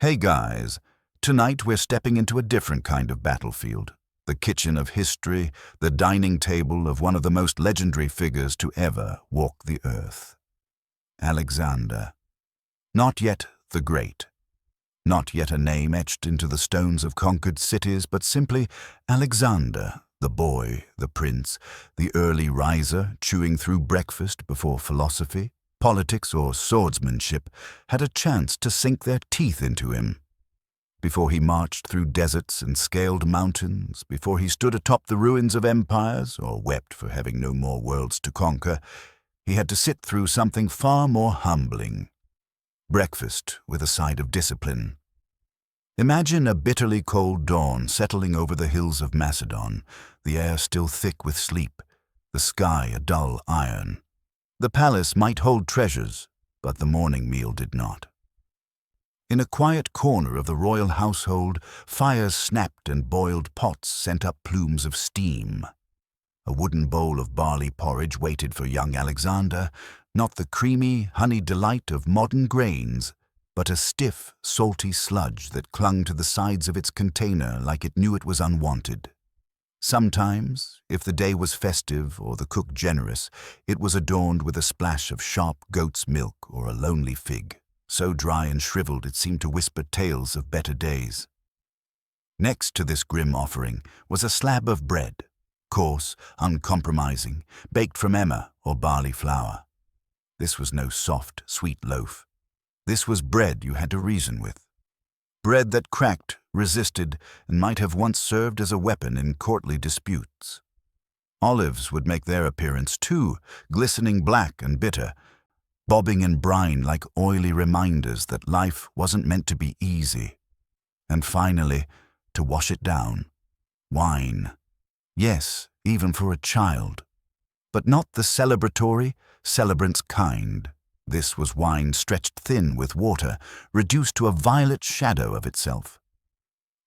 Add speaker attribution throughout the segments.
Speaker 1: Hey guys, tonight we're stepping into a different kind of battlefield. The kitchen of history, the dining table of one of the most legendary figures to ever walk the earth. Alexander. Not yet the Great. Not yet a name etched into the stones of conquered cities, but simply Alexander, the boy, the prince, the early riser chewing through breakfast before philosophy, politics or swordsmanship had a chance to sink their teeth into him. Before he marched through deserts and scaled mountains, before he stood atop the ruins of empires or wept for having no more worlds to conquer, he had to sit through something far more humbling. Breakfast with a side of discipline. Imagine a bitterly cold dawn settling over the hills of Macedon, the air still thick with sleep, the sky a dull iron. The palace might hold treasures, but the morning meal did not. In a quiet corner of the royal household, fires snapped and boiled pots sent up plumes of steam. A wooden bowl of barley porridge waited for young Alexander, not the creamy, honeyed delight of modern grains, but a stiff, salty sludge that clung to the sides of its container like it knew it was unwanted. Sometimes, if the day was festive or the cook generous, it was adorned with a splash of sharp goat's milk or a lonely fig, so dry and shriveled it seemed to whisper tales of better days. Next to this grim offering was a slab of bread, coarse, uncompromising, baked from emmer or barley flour. This was no soft, sweet loaf. This was bread you had to reason with. Bread that cracked, resisted, and might have once served as a weapon in courtly disputes. Olives would make their appearance too, glistening black and bitter, bobbing in brine like oily reminders that life wasn't meant to be easy. And finally, to wash it down, wine. Yes, even for a child. But not the celebratory, celebrant's kind. This was wine stretched thin with water, reduced to a violet shadow of itself.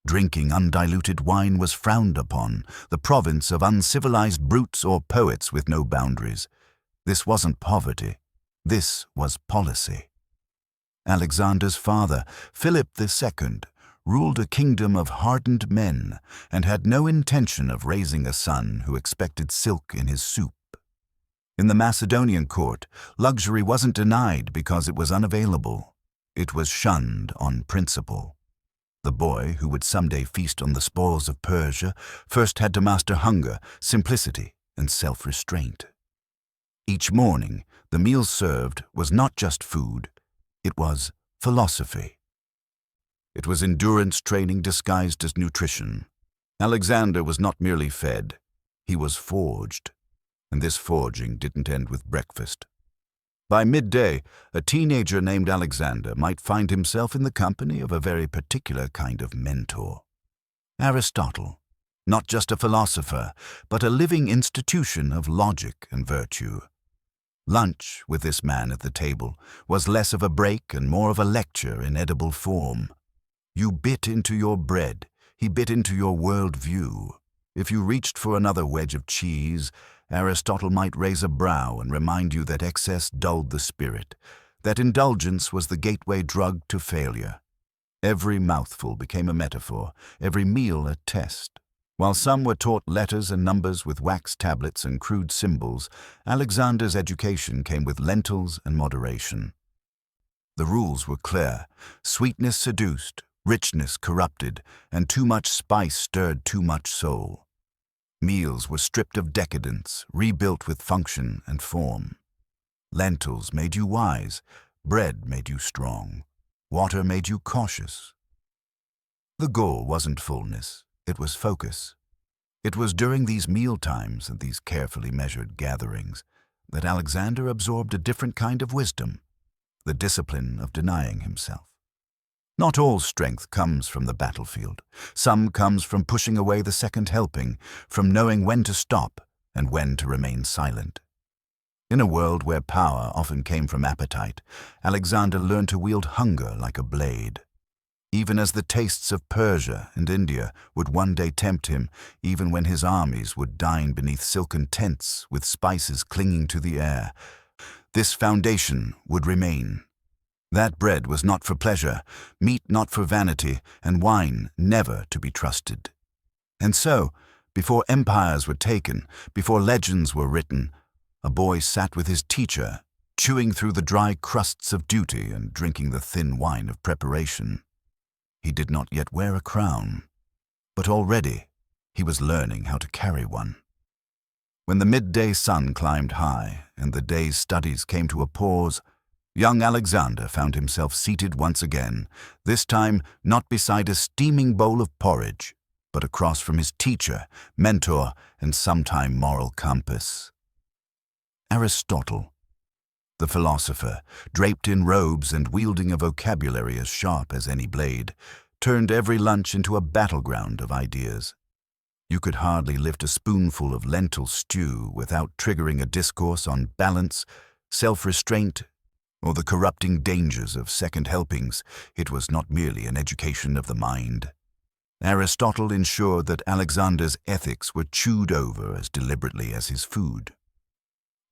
Speaker 1: Drinking undiluted wine was frowned upon, the province of uncivilized brutes or poets with no boundaries. This wasn't poverty. This was policy. Alexander's father, Philip II, ruled a kingdom of hardened men and had no intention of raising a son who expected silk in his soup. In the Macedonian court, luxury wasn't denied because it was unavailable. It was shunned on principle. The boy, who would someday feast on the spoils of Persia, first had to master hunger, simplicity, and self-restraint. Each morning, the meal served was not just food, it was philosophy. It was endurance training disguised as nutrition. Alexander was not merely fed, he was forged. And this forging didn't end with breakfast. By midday, a teenager named Alexander might find himself in the company of a very particular kind of mentor. Aristotle, not just a philosopher, but a living institution of logic and virtue. Lunch, with this man at the table, was less of a break and more of a lecture in edible form. You bit into your bread, he bit into your world view. If you reached for another wedge of cheese, Aristotle might raise a brow and remind you that excess dulled the spirit, that indulgence was the gateway drug to failure. Every mouthful became a metaphor, every meal a test. While some were taught letters and numbers with wax tablets and crude symbols, Alexander's education came with lentils and moderation. The rules were clear: sweetness seduced, richness corrupted, and too much spice stirred too much soul. Meals were stripped of decadence, rebuilt with function and form. Lentils made you wise, bread made you strong, water made you cautious. The goal wasn't fullness, it was focus. It was during these meal times and these carefully measured gatherings that Alexander absorbed a different kind of wisdom, the discipline of denying himself. Not all strength comes from the battlefield. Some comes from pushing away the second helping, from knowing when to stop and when to remain silent. In a world where power often came from appetite, Alexander learned to wield hunger like a blade. Even as the tastes of Persia and India would one day tempt him, even when his armies would dine beneath silken tents with spices clinging to the air, this foundation would remain. That bread was not for pleasure, meat not for vanity, and wine never to be trusted. And so, before empires were taken, before legends were written, a boy sat with his teacher, chewing through the dry crusts of duty and drinking the thin wine of preparation. He did not yet wear a crown, but already he was learning how to carry one. When the midday sun climbed high and the day's studies came to a pause, young Alexander found himself seated once again, this time not beside a steaming bowl of porridge, but across from his teacher, mentor, and sometime moral compass. Aristotle, the philosopher, draped in robes and wielding a vocabulary as sharp as any blade, turned every lunch into a battleground of ideas. You could hardly lift a spoonful of lentil stew without triggering a discourse on balance, self-restraint, or the corrupting dangers of second helpings. It was not merely an education of the mind. Aristotle ensured that Alexander's ethics were chewed over as deliberately as his food.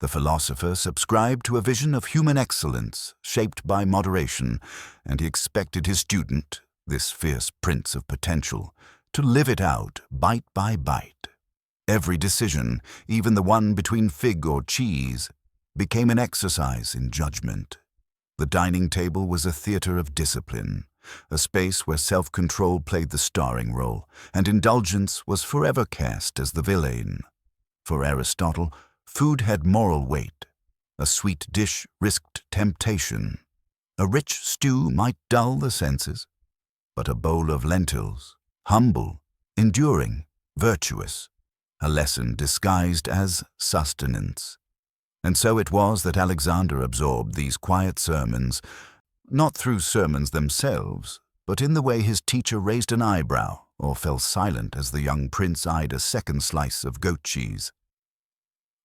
Speaker 1: The philosopher subscribed to a vision of human excellence shaped by moderation, and he expected his student, this fierce prince of potential, to live it out bite by bite. Every decision, even the one between fig or cheese, became an exercise in judgment. The dining table was a theater of discipline, a space where self-control played the starring role, and indulgence was forever cast as the villain. For Aristotle, food had moral weight. A sweet dish risked temptation. A rich stew might dull the senses, but a bowl of lentils, humble, enduring, virtuous, a lesson disguised as sustenance. And so it was that Alexander absorbed these quiet sermons, not through sermons themselves, but in the way his teacher raised an eyebrow or fell silent as the young prince eyed a second slice of goat cheese.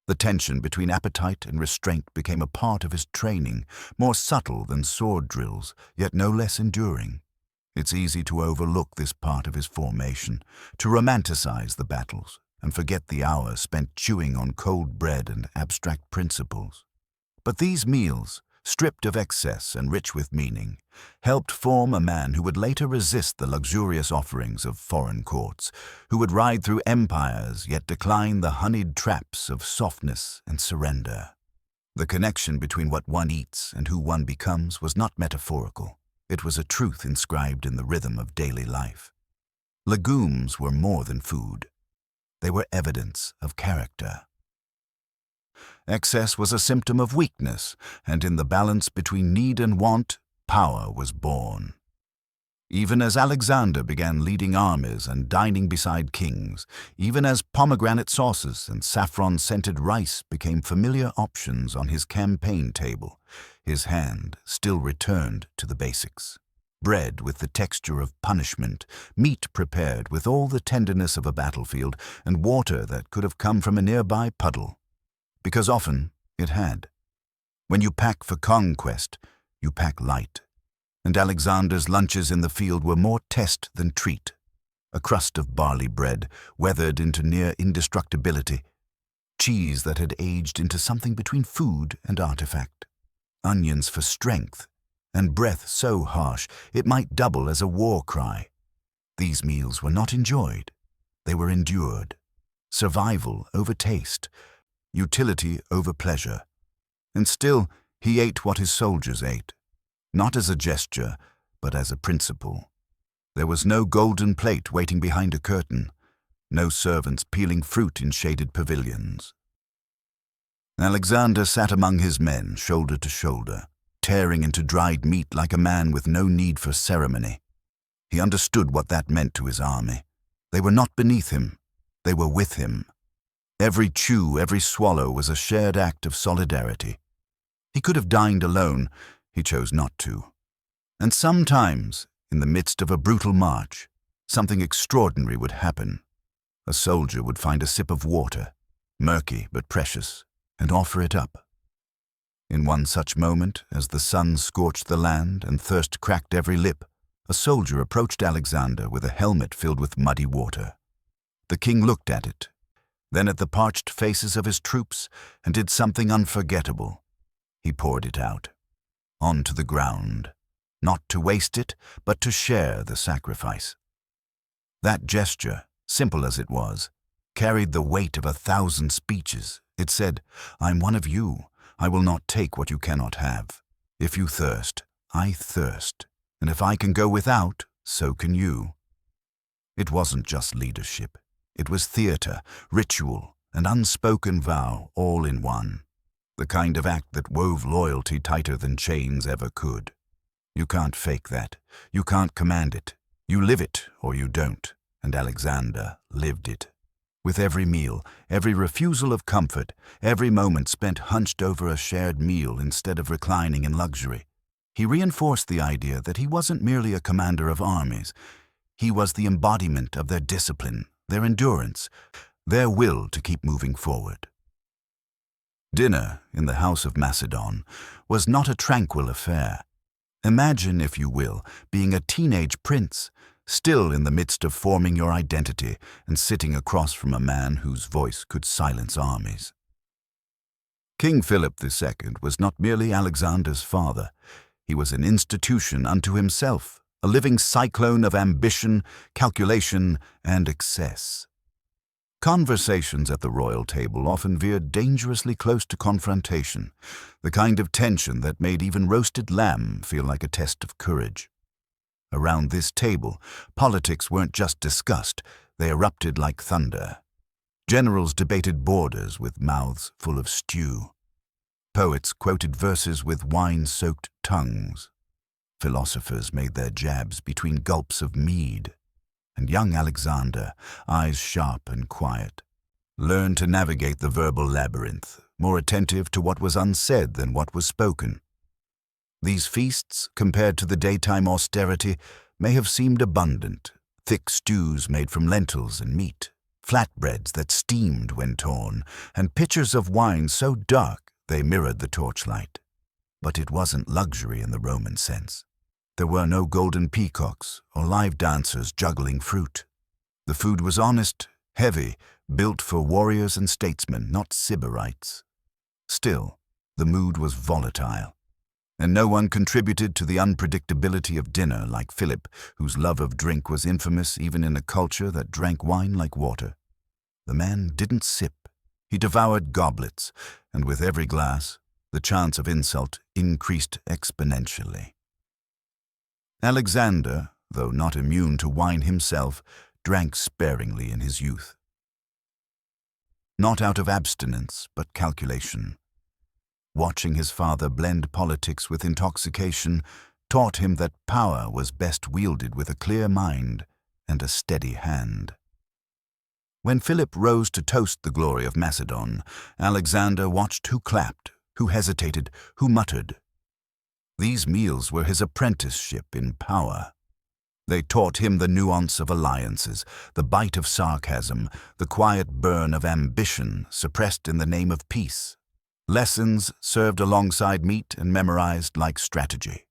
Speaker 1: The tension between appetite and restraint became a part of his training, more subtle than sword drills, yet no less enduring. It's easy to overlook this part of his formation, to romanticize the battles, and forget the hours spent chewing on cold bread and abstract principles. But these meals, stripped of excess and rich with meaning, helped form a man who would later resist the luxurious offerings of foreign courts, who would ride through empires yet decline the honeyed traps of softness and surrender. The connection between what one eats and who one becomes was not metaphorical. It was a truth inscribed in the rhythm of daily life. Legumes were more than food. They were evidence of character. Excess was a symptom of weakness, and in the balance between need and want, power was born. Even as Alexander began leading armies and dining beside kings, even as pomegranate sauces and saffron-scented rice became familiar options on his campaign table, his hand still returned to the basics. Bread with the texture of punishment, meat prepared with all the tenderness of a battlefield, and water that could have come from a nearby puddle. Because often it had. When you pack for conquest, you pack light. And Alexander's lunches in the field were more test than treat. A crust of barley bread, weathered into near indestructibility. Cheese that had aged into something between food and artifact. Onions for strength, and breath so harsh it might double as a war cry. These meals were not enjoyed. They were endured. Survival over taste. Utility over pleasure. And still, he ate what his soldiers ate. Not as a gesture, but as a principle. There was no golden plate waiting behind a curtain, no servants peeling fruit in shaded pavilions. Alexander sat among his men, shoulder to shoulder, tearing into dried meat like a man with no need for ceremony. He understood what that meant to his army. They were not beneath him, they were with him. Every chew, every swallow was a shared act of solidarity. He could have dined alone. He chose not to. And sometimes, in the midst of a brutal march, something extraordinary would happen. A soldier would find a sip of water, murky but precious, and offer it up. In one such moment, as the sun scorched the land and thirst cracked every lip, a soldier approached Alexander with a helmet filled with muddy water. The king looked at it, then at the parched faces of his troops, and did something unforgettable. He poured it out. onto the ground, not to waste it, but to share the sacrifice. That gesture, simple as it was, carried the weight of 1,000 speeches. It said, "I'm one of you. I will not take what you cannot have. If you thirst, I thirst. And if I can go without, so can you." It wasn't just leadership. It was theater, ritual, and unspoken vow all in one. The kind of act that wove loyalty tighter than chains ever could. You can't fake that. You can't command it. You live it or you don't. And Alexander lived it. With every meal, every refusal of comfort, every moment spent hunched over a shared meal instead of reclining in luxury, he reinforced the idea that he wasn't merely a commander of armies. He was the embodiment of their discipline, their endurance, their will to keep moving forward. Dinner in the house of Macedon was not a tranquil affair. Imagine, if you will, being a teenage prince, still in the midst of forming your identity and sitting across from a man whose voice could silence armies. King Philip II was not merely Alexander's father. He was an institution unto himself, a living cyclone of ambition, calculation, and excess. Conversations at the royal table often veered dangerously close to confrontation, the kind of tension that made even roasted lamb feel like a test of courage. Around this table, politics weren't just discussed, they erupted like thunder. Generals debated borders with mouths full of stew. Poets quoted verses with wine-soaked tongues. Philosophers made their jabs between gulps of mead. And young Alexander, eyes sharp and quiet, learned to navigate the verbal labyrinth, more attentive to what was unsaid than what was spoken. These feasts, compared to the daytime austerity, may have seemed abundant, thick stews made from lentils and meat, flatbreads that steamed when torn, and pitchers of wine so dark they mirrored the torchlight. But it wasn't luxury in the Roman sense. There were no golden peacocks or live dancers juggling fruit. The food was honest, heavy, built for warriors and statesmen, not sybarites. Still, the mood was volatile. And no one contributed to the unpredictability of dinner like Philip, whose love of drink was infamous even in a culture that drank wine like water. The man didn't sip. He devoured goblets, and with every glass, the chance of insult increased exponentially. Alexander, though not immune to wine himself, drank sparingly in his youth. Not out of abstinence, but calculation. Watching his father blend politics with intoxication taught him that power was best wielded with a clear mind and a steady hand. When Philip rose to toast the glory of Macedon, Alexander watched who clapped, who hesitated, who muttered. These meals were his apprenticeship in power. They taught him the nuance of alliances, the bite of sarcasm, the quiet burn of ambition suppressed in the name of peace. Lessons served alongside meat and memorized like strategy.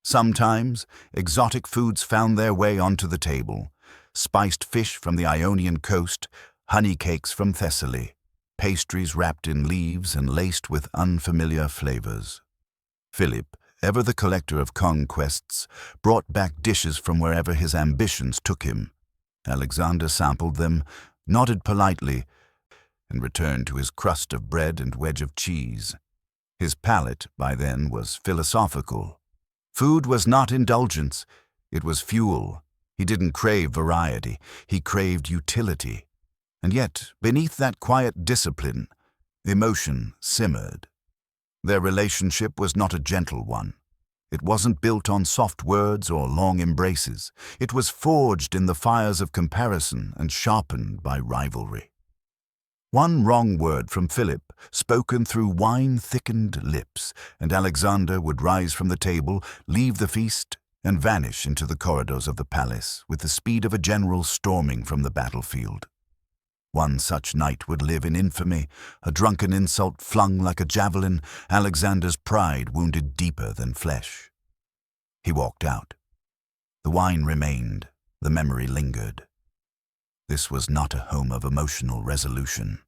Speaker 1: Sometimes, exotic foods found their way onto the table. Spiced fish from the Ionian coast, honey cakes from Thessaly, pastries wrapped in leaves and laced with unfamiliar flavors. Philip, ever the collector of conquests, brought back dishes from wherever his ambitions took him. Alexander sampled them, nodded politely, and returned to his crust of bread and wedge of cheese. His palate, by then, was philosophical. Food was not indulgence, it was fuel. He didn't crave variety, he craved utility. And yet, beneath that quiet discipline, emotion simmered. Their relationship was not a gentle one. It wasn't built on soft words or long embraces. It was forged in the fires of comparison and sharpened by rivalry. One wrong word from Philip, spoken through wine-thickened lips, and Alexander would rise from the table, leave the feast, and vanish into the corridors of the palace with the speed of a general storming from the battlefield. One such night would live in infamy, a drunken insult flung like a javelin, Alexander's pride wounded deeper than flesh. He walked out. The wine remained, the memory lingered. This was not a home of emotional resolution.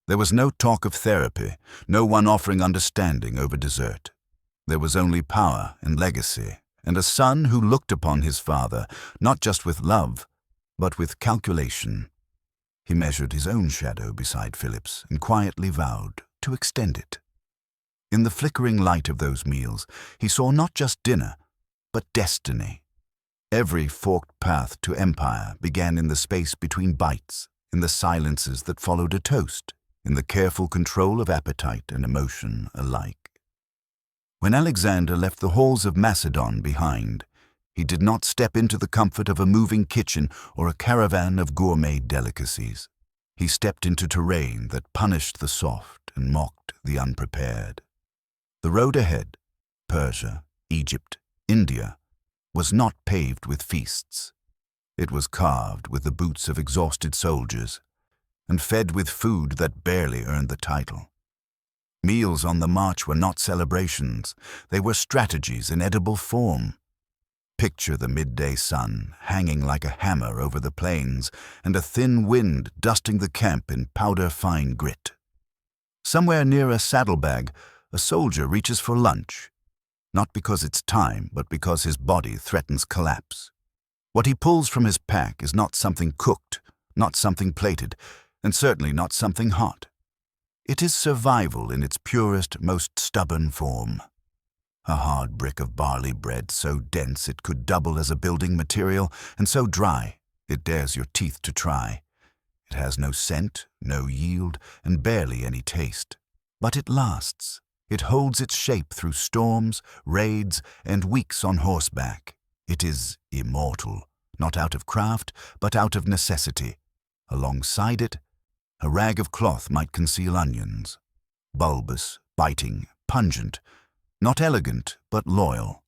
Speaker 1: There was no talk of therapy, no one offering understanding over dessert. There was only power and legacy, and a son who looked upon his father not just with love, but with calculation. He measured his own shadow beside Philip's and quietly vowed to extend it. In the flickering light of those meals, he saw not just dinner, but destiny. Every forked path to empire began in the space between bites, in the silences that followed a toast, in the careful control of appetite and emotion alike. When Alexander left the halls of Macedon behind, he did not step into the comfort of a moving kitchen or a caravan of gourmet delicacies. He stepped into terrain that punished the soft and mocked the unprepared. The road ahead, Persia, Egypt, India, was not paved with feasts. It was carved with the boots of exhausted soldiers and fed with food that barely earned the title. Meals on the march were not celebrations, they were strategies in edible form. Picture the midday sun hanging like a hammer over the plains and a thin wind dusting the camp in powder-fine grit. Somewhere near a saddlebag, a soldier reaches for lunch, not because it's time, but because his body threatens collapse. What he pulls from his pack is not something cooked, not something plated, and certainly not something hot. It is survival in its purest, most stubborn form. A hard brick of barley bread so dense it could double as a building material, and so dry it dares your teeth to try. It has no scent, no yield, and barely any taste. But it lasts. It holds its shape through storms, raids, and weeks on horseback. It is immortal, not out of craft, but out of necessity. Alongside it, a rag of cloth might conceal onions. Bulbous, biting, pungent, not elegant, but loyal.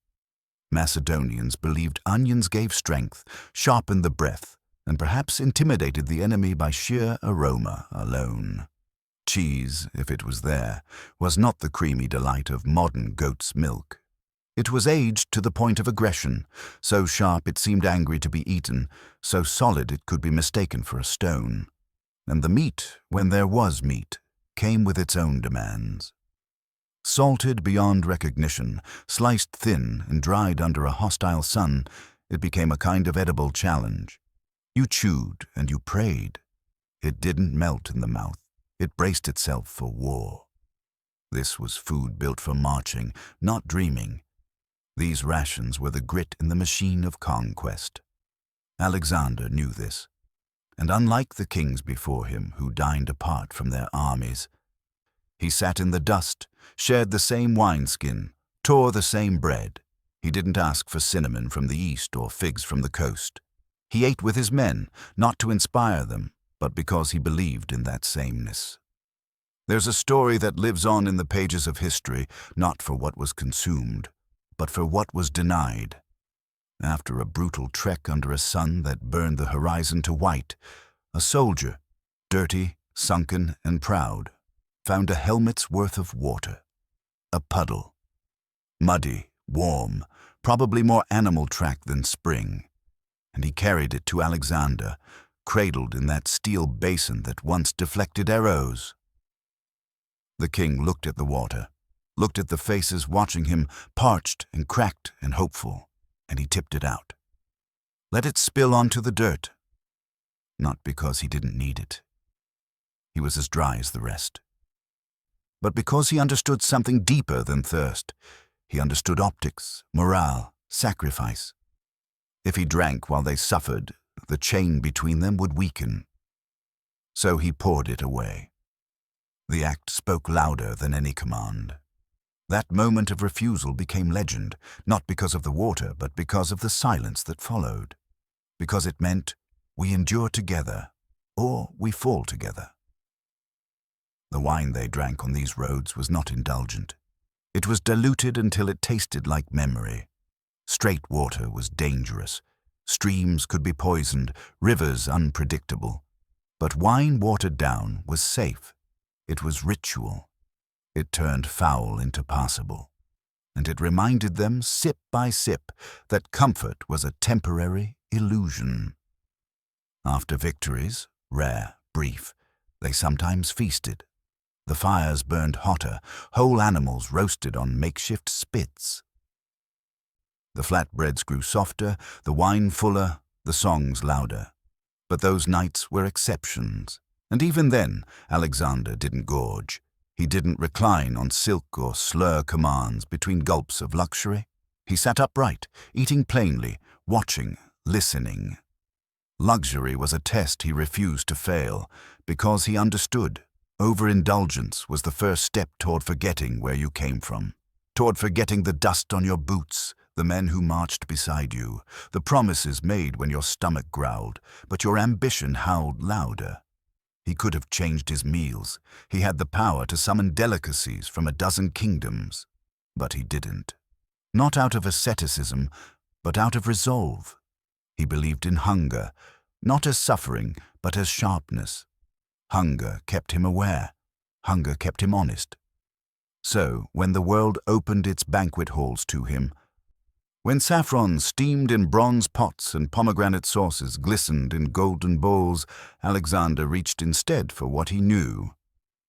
Speaker 1: Macedonians believed onions gave strength, sharpened the breath, and perhaps intimidated the enemy by sheer aroma alone. Cheese, if it was there, was not the creamy delight of modern goat's milk. It was aged to the point of aggression, so sharp it seemed angry to be eaten, so solid it could be mistaken for a stone. And the meat, when there was meat, came with its own demands. Salted beyond recognition, sliced thin and dried under a hostile sun, it became a kind of edible challenge. You chewed and you prayed. It didn't melt in the mouth. It braced itself for war. This was food built for marching, not dreaming. These rations were the grit in the machine of conquest. Alexander knew this, and unlike the kings before him who dined apart from their armies, he sat in the dust, shared the same wineskin, tore the same bread. He didn't ask for cinnamon from the east or figs from the coast. He ate with his men, not to inspire them, but because he believed in that sameness. There's a story that lives on in the pages of history, not for what was consumed, but for what was denied. After a brutal trek under a sun that burned the horizon to white, a soldier, dirty, sunken, and proud, found a helmet's worth of water. A puddle. Muddy, warm, probably more animal track than spring. And he carried it to Alexander, cradled in that steel basin that once deflected arrows. The king looked at the water, looked at the faces watching him, parched and cracked and hopeful, and he tipped it out. Let it spill onto the dirt. Not because he didn't need it. He was as dry as the rest. But because he understood something deeper than thirst. He understood optics, morale, sacrifice. If he drank while they suffered, the chain between them would weaken. So he poured it away. The act spoke louder than any command. That moment of refusal became legend, not because of the water, but because of the silence that followed. Because it meant, we endure together, or we fall together. The wine they drank on these roads was not indulgent. It was diluted until it tasted like memory. Straight water was dangerous. Streams could be poisoned, rivers unpredictable. But wine watered down was safe. It was ritual. It turned foul into passable. And it reminded them, sip by sip, that comfort was a temporary illusion. After victories, rare, brief, they sometimes feasted. The fires burned hotter, whole animals roasted on makeshift spits. The flatbreads grew softer, the wine fuller, the songs louder. But those nights were exceptions. And even then, Alexander didn't gorge. He didn't recline on silk or slur commands between gulps of luxury. He sat upright, eating plainly, watching, listening. Luxury was a test he refused to fail, because he understood. Overindulgence was the first step toward forgetting where you came from, toward forgetting the dust on your boots, the men who marched beside you, the promises made when your stomach growled, but your ambition howled louder. He could have changed his meals. He had the power to summon delicacies from a dozen kingdoms. But he didn't. Not out of asceticism, but out of resolve. He believed in hunger, not as suffering, but as sharpness. Hunger kept him aware. Hunger kept him honest. So, when the world opened its banquet halls to him, when saffron steamed in bronze pots and pomegranate sauces glistened in golden bowls, Alexander reached instead for what he knew.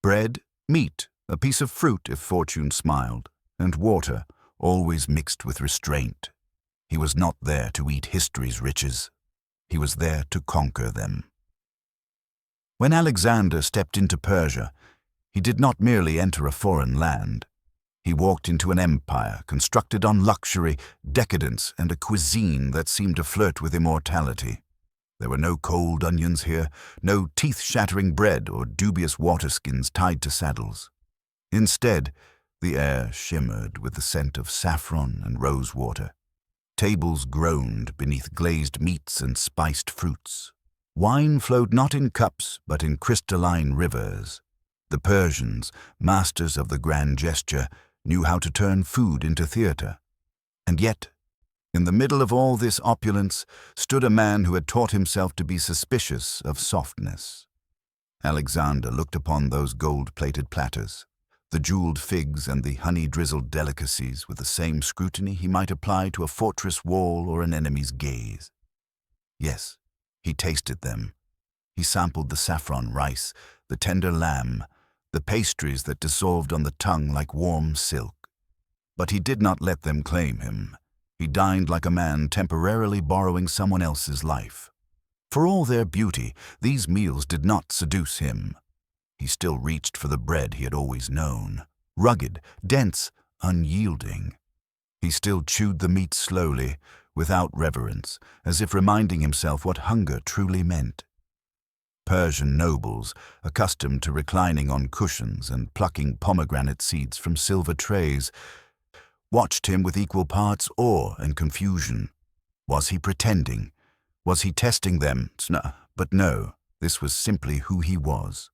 Speaker 1: Bread, meat, a piece of fruit if fortune smiled, and water, always mixed with restraint. He was not there to eat history's riches. He was there to conquer them. When Alexander stepped into Persia, he did not merely enter a foreign land. He walked into an empire constructed on luxury, decadence, and a cuisine that seemed to flirt with immortality. There were no cold onions here, no teeth-shattering bread or dubious waterskins tied to saddles. Instead, the air shimmered with the scent of saffron and rosewater. Tables groaned beneath glazed meats and spiced fruits. Wine flowed not in cups, but in crystalline rivers. The Persians, masters of the grand gesture, knew how to turn food into theater. And yet, in the middle of all this opulence, stood a man who had taught himself to be suspicious of softness. Alexander looked upon those gold-plated platters, the jeweled figs and the honey-drizzled delicacies with the same scrutiny he might apply to a fortress wall or an enemy's gaze. Yes, he tasted them. He sampled the saffron rice, the tender lamb, the pastries that dissolved on the tongue like warm silk. But he did not let them claim him. He dined like a man temporarily borrowing someone else's life. For all their beauty, these meals did not seduce him. He still reached for the bread he had always known, rugged, dense, unyielding. He still chewed the meat slowly, without reverence, as if reminding himself what hunger truly meant. Persian nobles, accustomed to reclining on cushions and plucking pomegranate seeds from silver trays, watched him with equal parts awe and confusion. Was he pretending? Was he testing them? But no, this was simply who he was.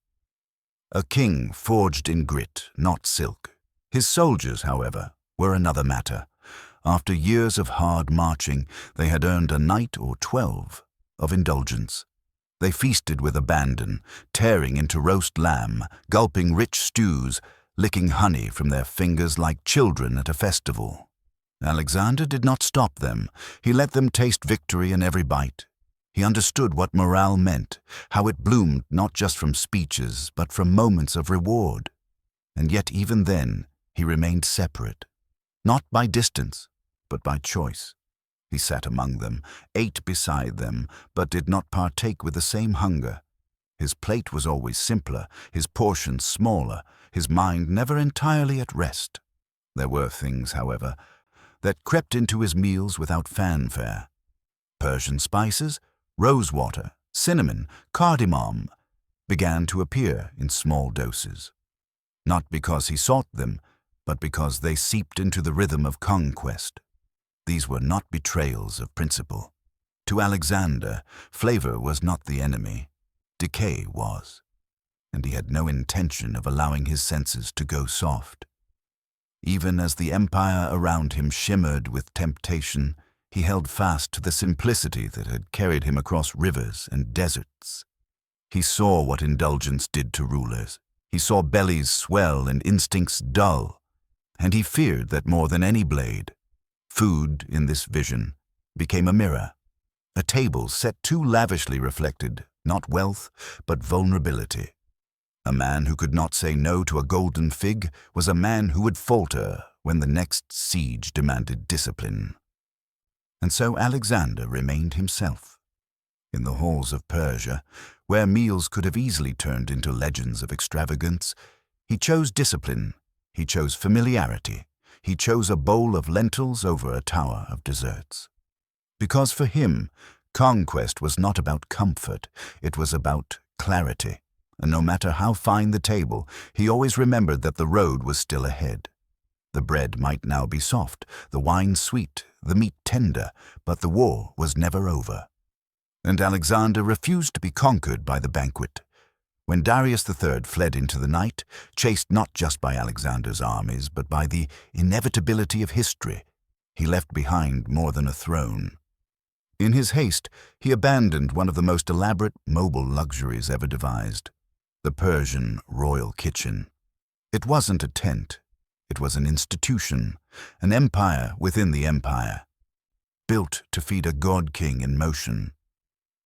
Speaker 1: A king forged in grit, not silk. His soldiers, however, were another matter. After years of hard marching, they had earned a night or 12 of indulgence. They feasted with abandon, tearing into roast lamb, gulping rich stews, licking honey from their fingers like children at a festival. Alexander did not stop them. He let them taste victory in every bite. He understood what morale meant, how it bloomed not just from speeches, but from moments of reward. And yet even then, he remained separate, not by distance, but by choice. He sat among them, ate beside them, but did not partake with the same hunger. His plate was always simpler, his portions smaller, his mind never entirely at rest. There were things, however, that crept into his meals without fanfare. Persian spices, rosewater, cinnamon, cardamom began to appear in small doses. Not because he sought them, but because they seeped into the rhythm of conquest. These were not betrayals of principle. To Alexander, flavor was not the enemy. Decay was. And he had no intention of allowing his senses to go soft. Even as the empire around him shimmered with temptation, he held fast to the simplicity that had carried him across rivers and deserts. He saw what indulgence did to rulers. He saw bellies swell and instincts dull. And he feared that more than any blade, food, in this vision, became a mirror. A table set too lavishly reflected not wealth, but vulnerability. A man who could not say no to a golden fig was a man who would falter when the next siege demanded discipline. And so Alexander remained himself. In the halls of Persia, where meals could have easily turned into legends of extravagance, he chose discipline, he chose familiarity, he chose a bowl of lentils over a tower of desserts. Because for him, conquest was not about comfort, it was about clarity. And no matter how fine the table, he always remembered that the road was still ahead. The bread might now be soft, the wine sweet, the meat tender, but the war was never over. And Alexander refused to be conquered by the banquet. When Darius III fled into the night, chased not just by Alexander's armies, but by the inevitability of history, he left behind more than a throne. In his haste, he abandoned one of the most elaborate mobile luxuries ever devised, the Persian royal kitchen. It wasn't a tent. It was an institution, an empire within the empire, built to feed a god-king in motion.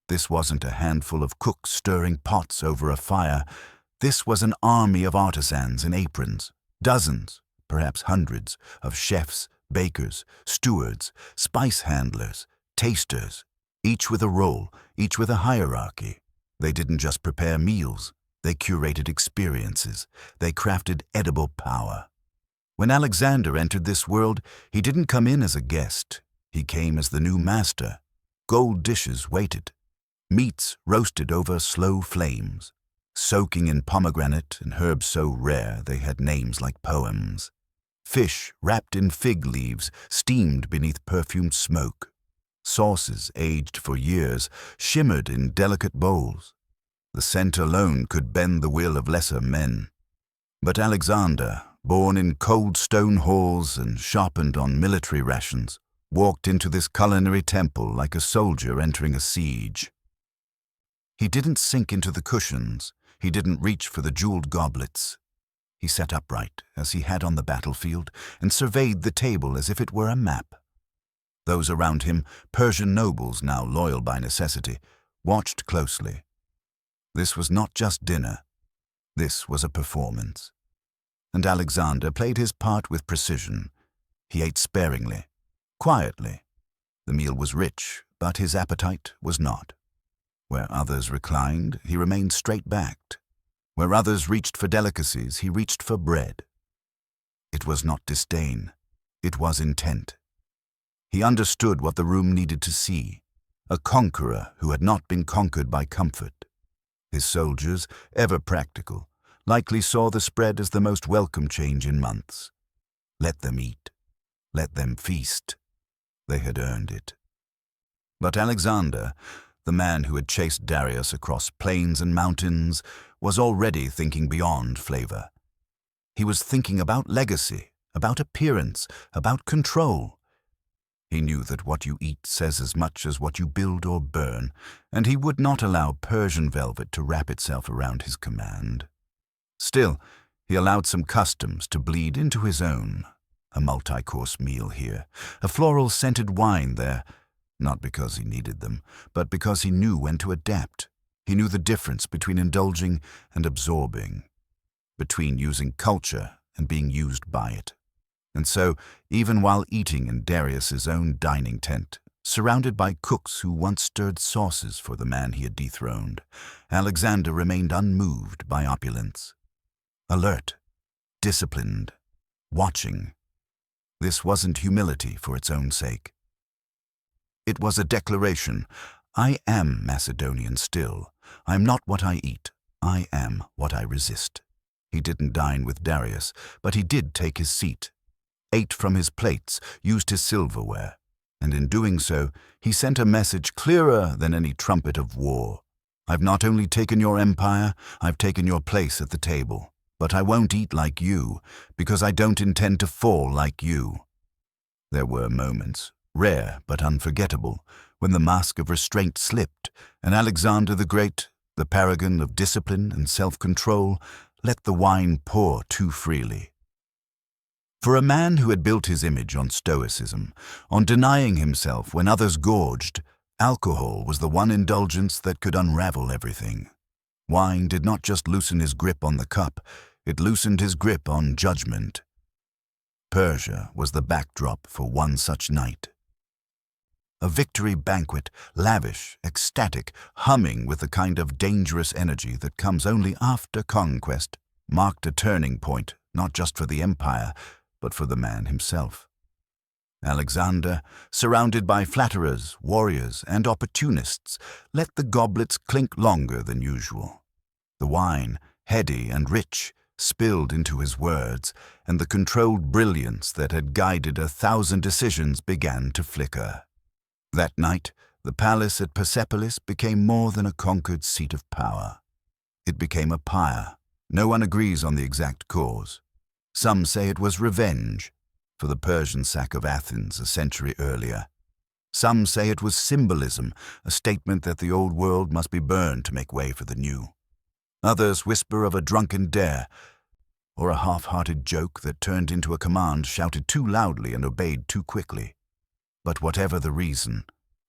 Speaker 1: This wasn't a handful of cooks stirring pots over a fire. This was an army of artisans in aprons, dozens, perhaps hundreds, of chefs, bakers, stewards, spice handlers, tasters, each with a role, each with a hierarchy. They didn't just prepare meals. They curated experiences. They crafted edible power. When Alexander entered this world, he didn't come in as a guest. He came as the new master. Gold dishes waited. Meats roasted over slow flames, soaking in pomegranate and herbs so rare they had names like poems. Fish wrapped in fig leaves steamed beneath perfumed smoke. Sauces aged for years shimmered in delicate bowls. The scent alone could bend the will of lesser men. But Alexander, born in cold stone halls and sharpened on military rations, walked into this culinary temple like a soldier entering a siege. He didn't sink into the cushions. He didn't reach for the jeweled goblets. He sat upright, as he had on the battlefield, and surveyed the table as if it were a map. Those around him, Persian nobles now loyal by necessity, watched closely. This was not just dinner. This was a performance. And Alexander played his part with precision. He ate sparingly, quietly. The meal was rich, but his appetite was not. Where others reclined, he remained straight-backed. Where others reached for delicacies, he reached for bread. It was not disdain. It was intent. He understood what the room needed to see, a conqueror who had not been conquered by comfort. His soldiers, ever practical, likely saw the spread as the most welcome change in months. Let them eat. Let them feast. They had earned it. But Alexander, the man who had chased Darius across plains and mountains, was already thinking beyond flavor. He was thinking about legacy, about appearance, about control. He knew that what you eat says as much as what you build or burn, and he would not allow Persian velvet to wrap itself around his command. Still, he allowed some customs to bleed into his own. A multi-course meal here, a floral-scented wine there, not because he needed them, but because he knew when to adapt. He knew the difference between indulging and absorbing, between using culture and being used by it. And so, even while eating in Darius's own dining tent, surrounded by cooks who once stirred sauces for the man he had dethroned, Alexander remained unmoved by opulence. Alert, disciplined, watching. This wasn't humility for its own sake. It was a declaration. I am Macedonian still. I am not what I eat. I am what I resist. He didn't dine with Darius, but he did take his seat, ate from his plates, used his silverware, and in doing so, he sent a message clearer than any trumpet of war. I've not only taken your empire, I've taken your place at the table, but I won't eat like you, because I don't intend to fall like you. There were moments, rare but unforgettable, when the mask of restraint slipped, and Alexander the Great, the paragon of discipline and self-control, let the wine pour too freely. For a man who had built his image on stoicism, on denying himself when others gorged, alcohol was the one indulgence that could unravel everything. Wine did not just loosen his grip on the cup, it loosened his grip on judgment. Persia was the backdrop for one such night. A victory banquet, lavish, ecstatic, humming with the kind of dangerous energy that comes only after conquest, marked a turning point not just for the empire, but for the man himself. Alexander, surrounded by flatterers, warriors, and opportunists, let the goblets clink longer than usual. The wine, heady and rich, spilled into his words, and the controlled brilliance that had guided 1,000 decisions began to flicker. That night, the palace at Persepolis became more than a conquered seat of power. It became a pyre. No one agrees on the exact cause. Some say it was revenge for the Persian sack of Athens a century earlier. Some say it was symbolism, a statement that the old world must be burned to make way for the new. Others whisper of a drunken dare, or a half-hearted joke that turned into a command shouted too loudly and obeyed too quickly. But whatever the reason,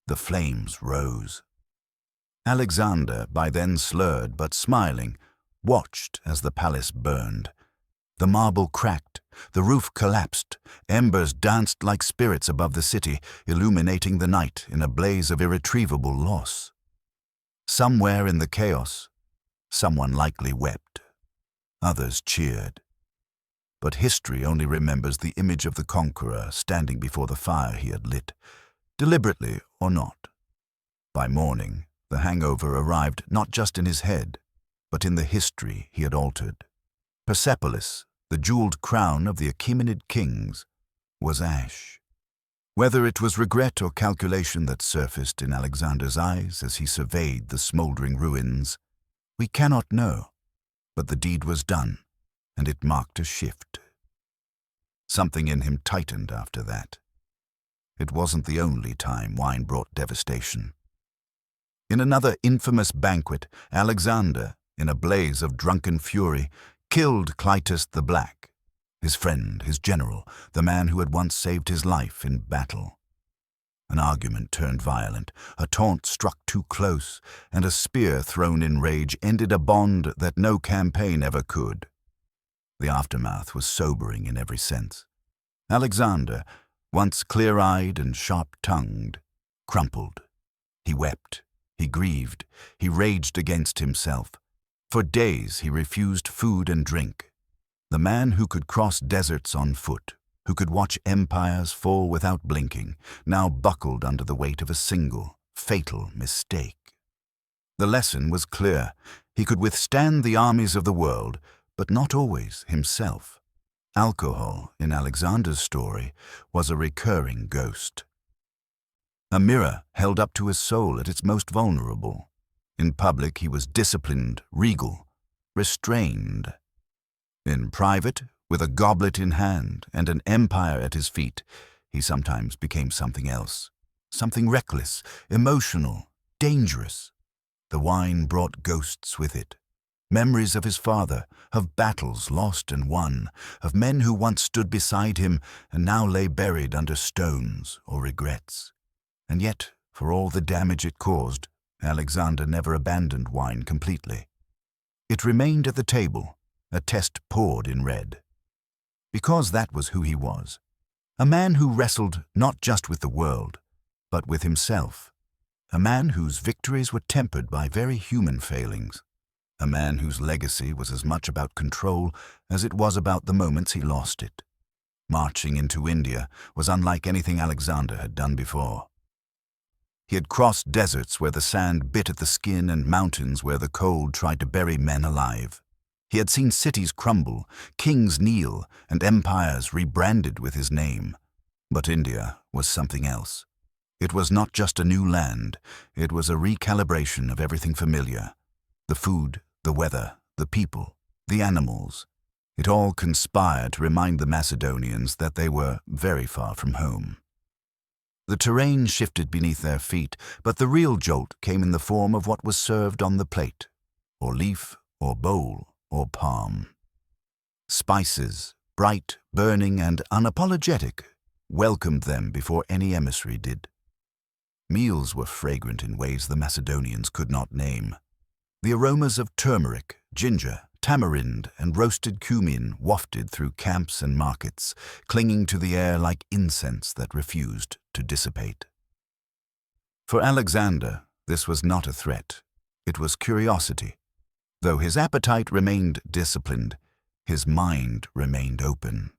Speaker 1: the flames rose. Alexander, by then slurred but smiling, watched as the palace burned. The marble cracked, the roof collapsed, embers danced like spirits above the city, illuminating the night in a blaze of irretrievable loss. Somewhere in the chaos, someone likely wept. Others cheered. But history only remembers the image of the conqueror standing before the fire he had lit, deliberately or not. By morning, the hangover arrived not just in his head, but in the history he had altered. Persepolis, the jeweled crown of the Achaemenid kings, was ash. Whether it was regret or calculation that surfaced in Alexander's eyes as he surveyed the smoldering ruins, we cannot know, but the deed was done, and it marked a shift. Something in him tightened after that. It wasn't the only time wine brought devastation. In another infamous banquet, Alexander, in a blaze of drunken fury, killed Clytus the Black, his friend, his general, the man who had once saved his life in battle. An argument turned violent, a taunt struck too close, and a spear thrown in rage ended a bond that no campaign ever could. The aftermath was sobering in every sense. Alexander, once clear-eyed and sharp-tongued, crumpled. He wept, he grieved, he raged against himself. For days he refused food and drink. The man who could cross deserts on foot, who could watch empires fall without blinking, now buckled under the weight of a single, fatal mistake. The lesson was clear. He could withstand the armies of the world, but not always himself. Alcohol, in Alexander's story, was a recurring ghost. A mirror held up to his soul at its most vulnerable. In public he was disciplined, regal, restrained. In private, with a goblet in hand and an empire at his feet, he sometimes became something else, something reckless, emotional, dangerous. The wine brought ghosts with it. Memories of his father, of battles lost and won, of men who once stood beside him and now lay buried under stones or regrets. And yet, for all the damage it caused, Alexander never abandoned wine completely. It remained at the table, a test poured in red. Because that was who he was. A man who wrestled not just with the world, but with himself. A man whose victories were tempered by very human failings. A man whose legacy was as much about control as it was about the moments he lost it. Marching into India was unlike anything Alexander had done before. He had crossed deserts where the sand bit at the skin and mountains where the cold tried to bury men alive. He had seen cities crumble, kings kneel, and empires rebranded with his name. But India was something else. It was not just a new land, it was a recalibration of everything familiar. The food, the weather, the people, the animals. It all conspired to remind the Macedonians that they were very far from home. The terrain shifted beneath their feet, but the real jolt came in the form of what was served on the plate, or leaf, or bowl, or palm. Spices, bright, burning, and unapologetic, welcomed them before any emissary did. Meals were fragrant in ways the Macedonians could not name. The aromas of turmeric, ginger, tamarind, and roasted cumin wafted through camps and markets, clinging to the air like incense that refused to dissipate. For Alexander, this was not a threat. It was curiosity. Though his appetite remained disciplined, his mind remained open.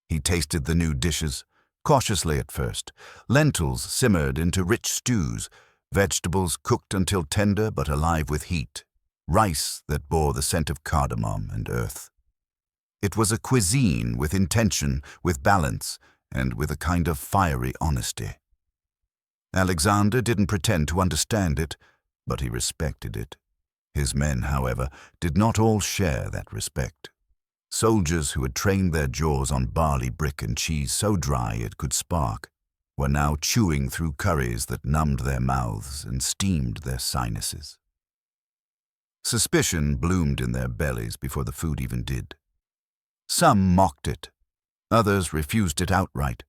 Speaker 1: He tasted the new dishes, cautiously at first. Lentils simmered into rich stews, vegetables cooked until tender but alive with heat, rice that bore the scent of cardamom and earth. It was a cuisine with intention, with balance, and with a kind of fiery honesty. Alexander didn't pretend to understand it, but he respected it. His men, however, did not all share that respect. Soldiers who had trained their jaws on barley brick and cheese so dry it could spark were now chewing through curries that numbed their mouths and steamed their sinuses. Suspicion bloomed in their bellies before the food even did. Some mocked it. Others refused it outright.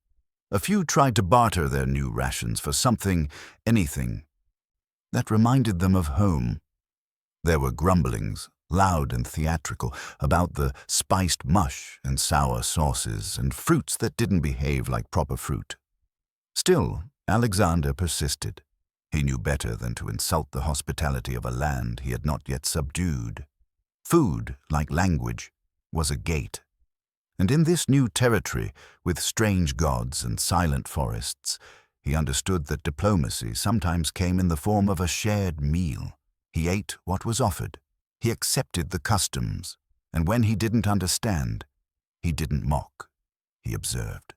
Speaker 1: A few tried to barter their new rations for something, anything, that reminded them of home. There were grumblings, loud and theatrical, about the spiced mush and sour sauces and fruits that didn't behave like proper fruit. Still, Alexander persisted. He knew better than to insult the hospitality of a land he had not yet subdued. Food, like language, was a gate. And in this new territory, with strange gods and silent forests, he understood that diplomacy sometimes came in the form of a shared meal. He ate what was offered. He accepted the customs, and when he didn't understand, he didn't mock. He observed.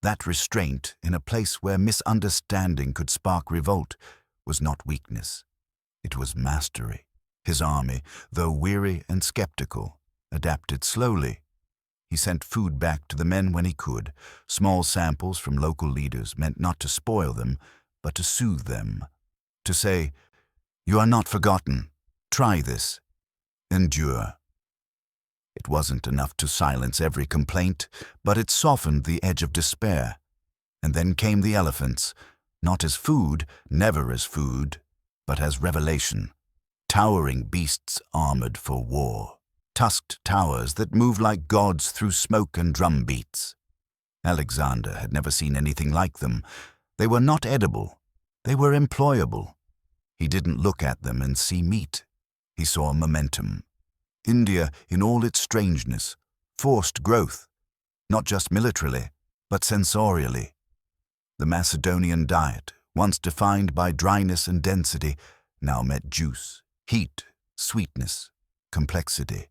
Speaker 1: That restraint in a place where misunderstanding could spark revolt was not weakness. It was mastery. His army, though weary and skeptical, adapted slowly. He sent food back to the men when he could. Small samples from local leaders meant not to spoil them, but to soothe them. To say, "You are not forgotten. Try this. Endure." It wasn't enough to silence every complaint, but it softened the edge of despair. And then came the elephants, not as food, never as food, but as revelation. Towering beasts armored for war. Tusked towers that moved like gods through smoke and drum beats. Alexander had never seen anything like them. They were not edible. They were employable. He didn't look at them and see meat. He saw momentum. India, in all its strangeness, forced growth, not just militarily, but sensorially. The Macedonian diet, once defined by dryness and density, now met juice, heat, sweetness, complexity.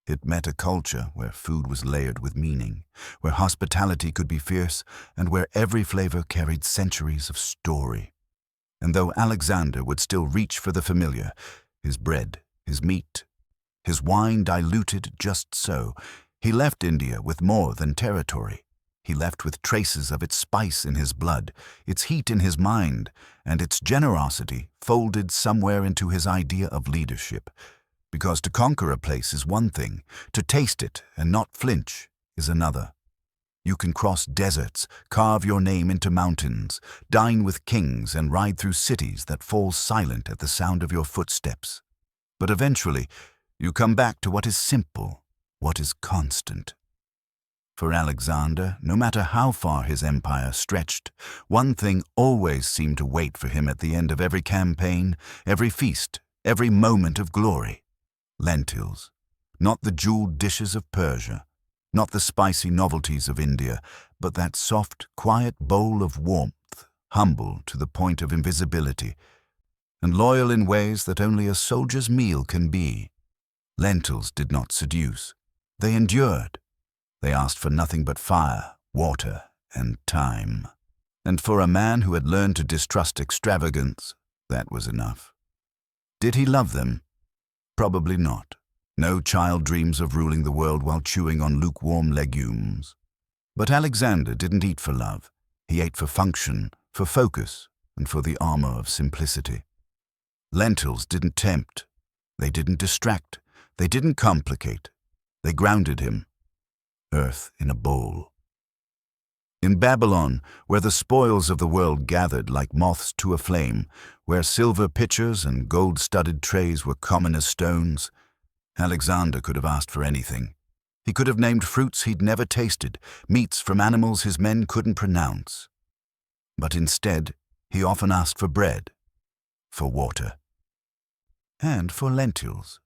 Speaker 1: It met a culture where food was layered with meaning, where hospitality could be fierce, and where every flavor carried centuries of story. And though Alexander would still reach for the familiar, his bread, his meat, his wine diluted just so, he left India with more than territory. He left with traces of its spice in his blood, its heat in his mind, and its generosity folded somewhere into his idea of leadership. Because to conquer a place is one thing, to taste it and not flinch is another. You can cross deserts, carve your name into mountains, dine with kings and ride through cities that fall silent at the sound of your footsteps. But eventually, you come back to what is simple, what is constant. For Alexander, no matter how far his empire stretched, one thing always seemed to wait for him at the end of every campaign, every feast, every moment of glory. Lentils, not the jeweled dishes of Persia, not the spicy novelties of India, but that soft, quiet bowl of warmth, humble to the point of invisibility, and loyal in ways that only a soldier's meal can be. Lentils did not seduce. They endured. They asked for nothing but fire, water, and time. And for a man who had learned to distrust extravagance, that was enough. Did he love them? Probably not. No child dreams of ruling the world while chewing on lukewarm legumes. But Alexander didn't eat for love. He ate for function, for focus, and for the armor of simplicity. Lentils didn't tempt. They didn't distract. They didn't complicate. They grounded him. Earth in a bowl. In Babylon, where the spoils of the world gathered like moths to a flame, where silver pitchers and gold-studded trays were common as stones, Alexander could have asked for anything. He could have named fruits he'd never tasted, meats from animals his men couldn't pronounce. But instead, he often asked for bread, for water, and for lentils.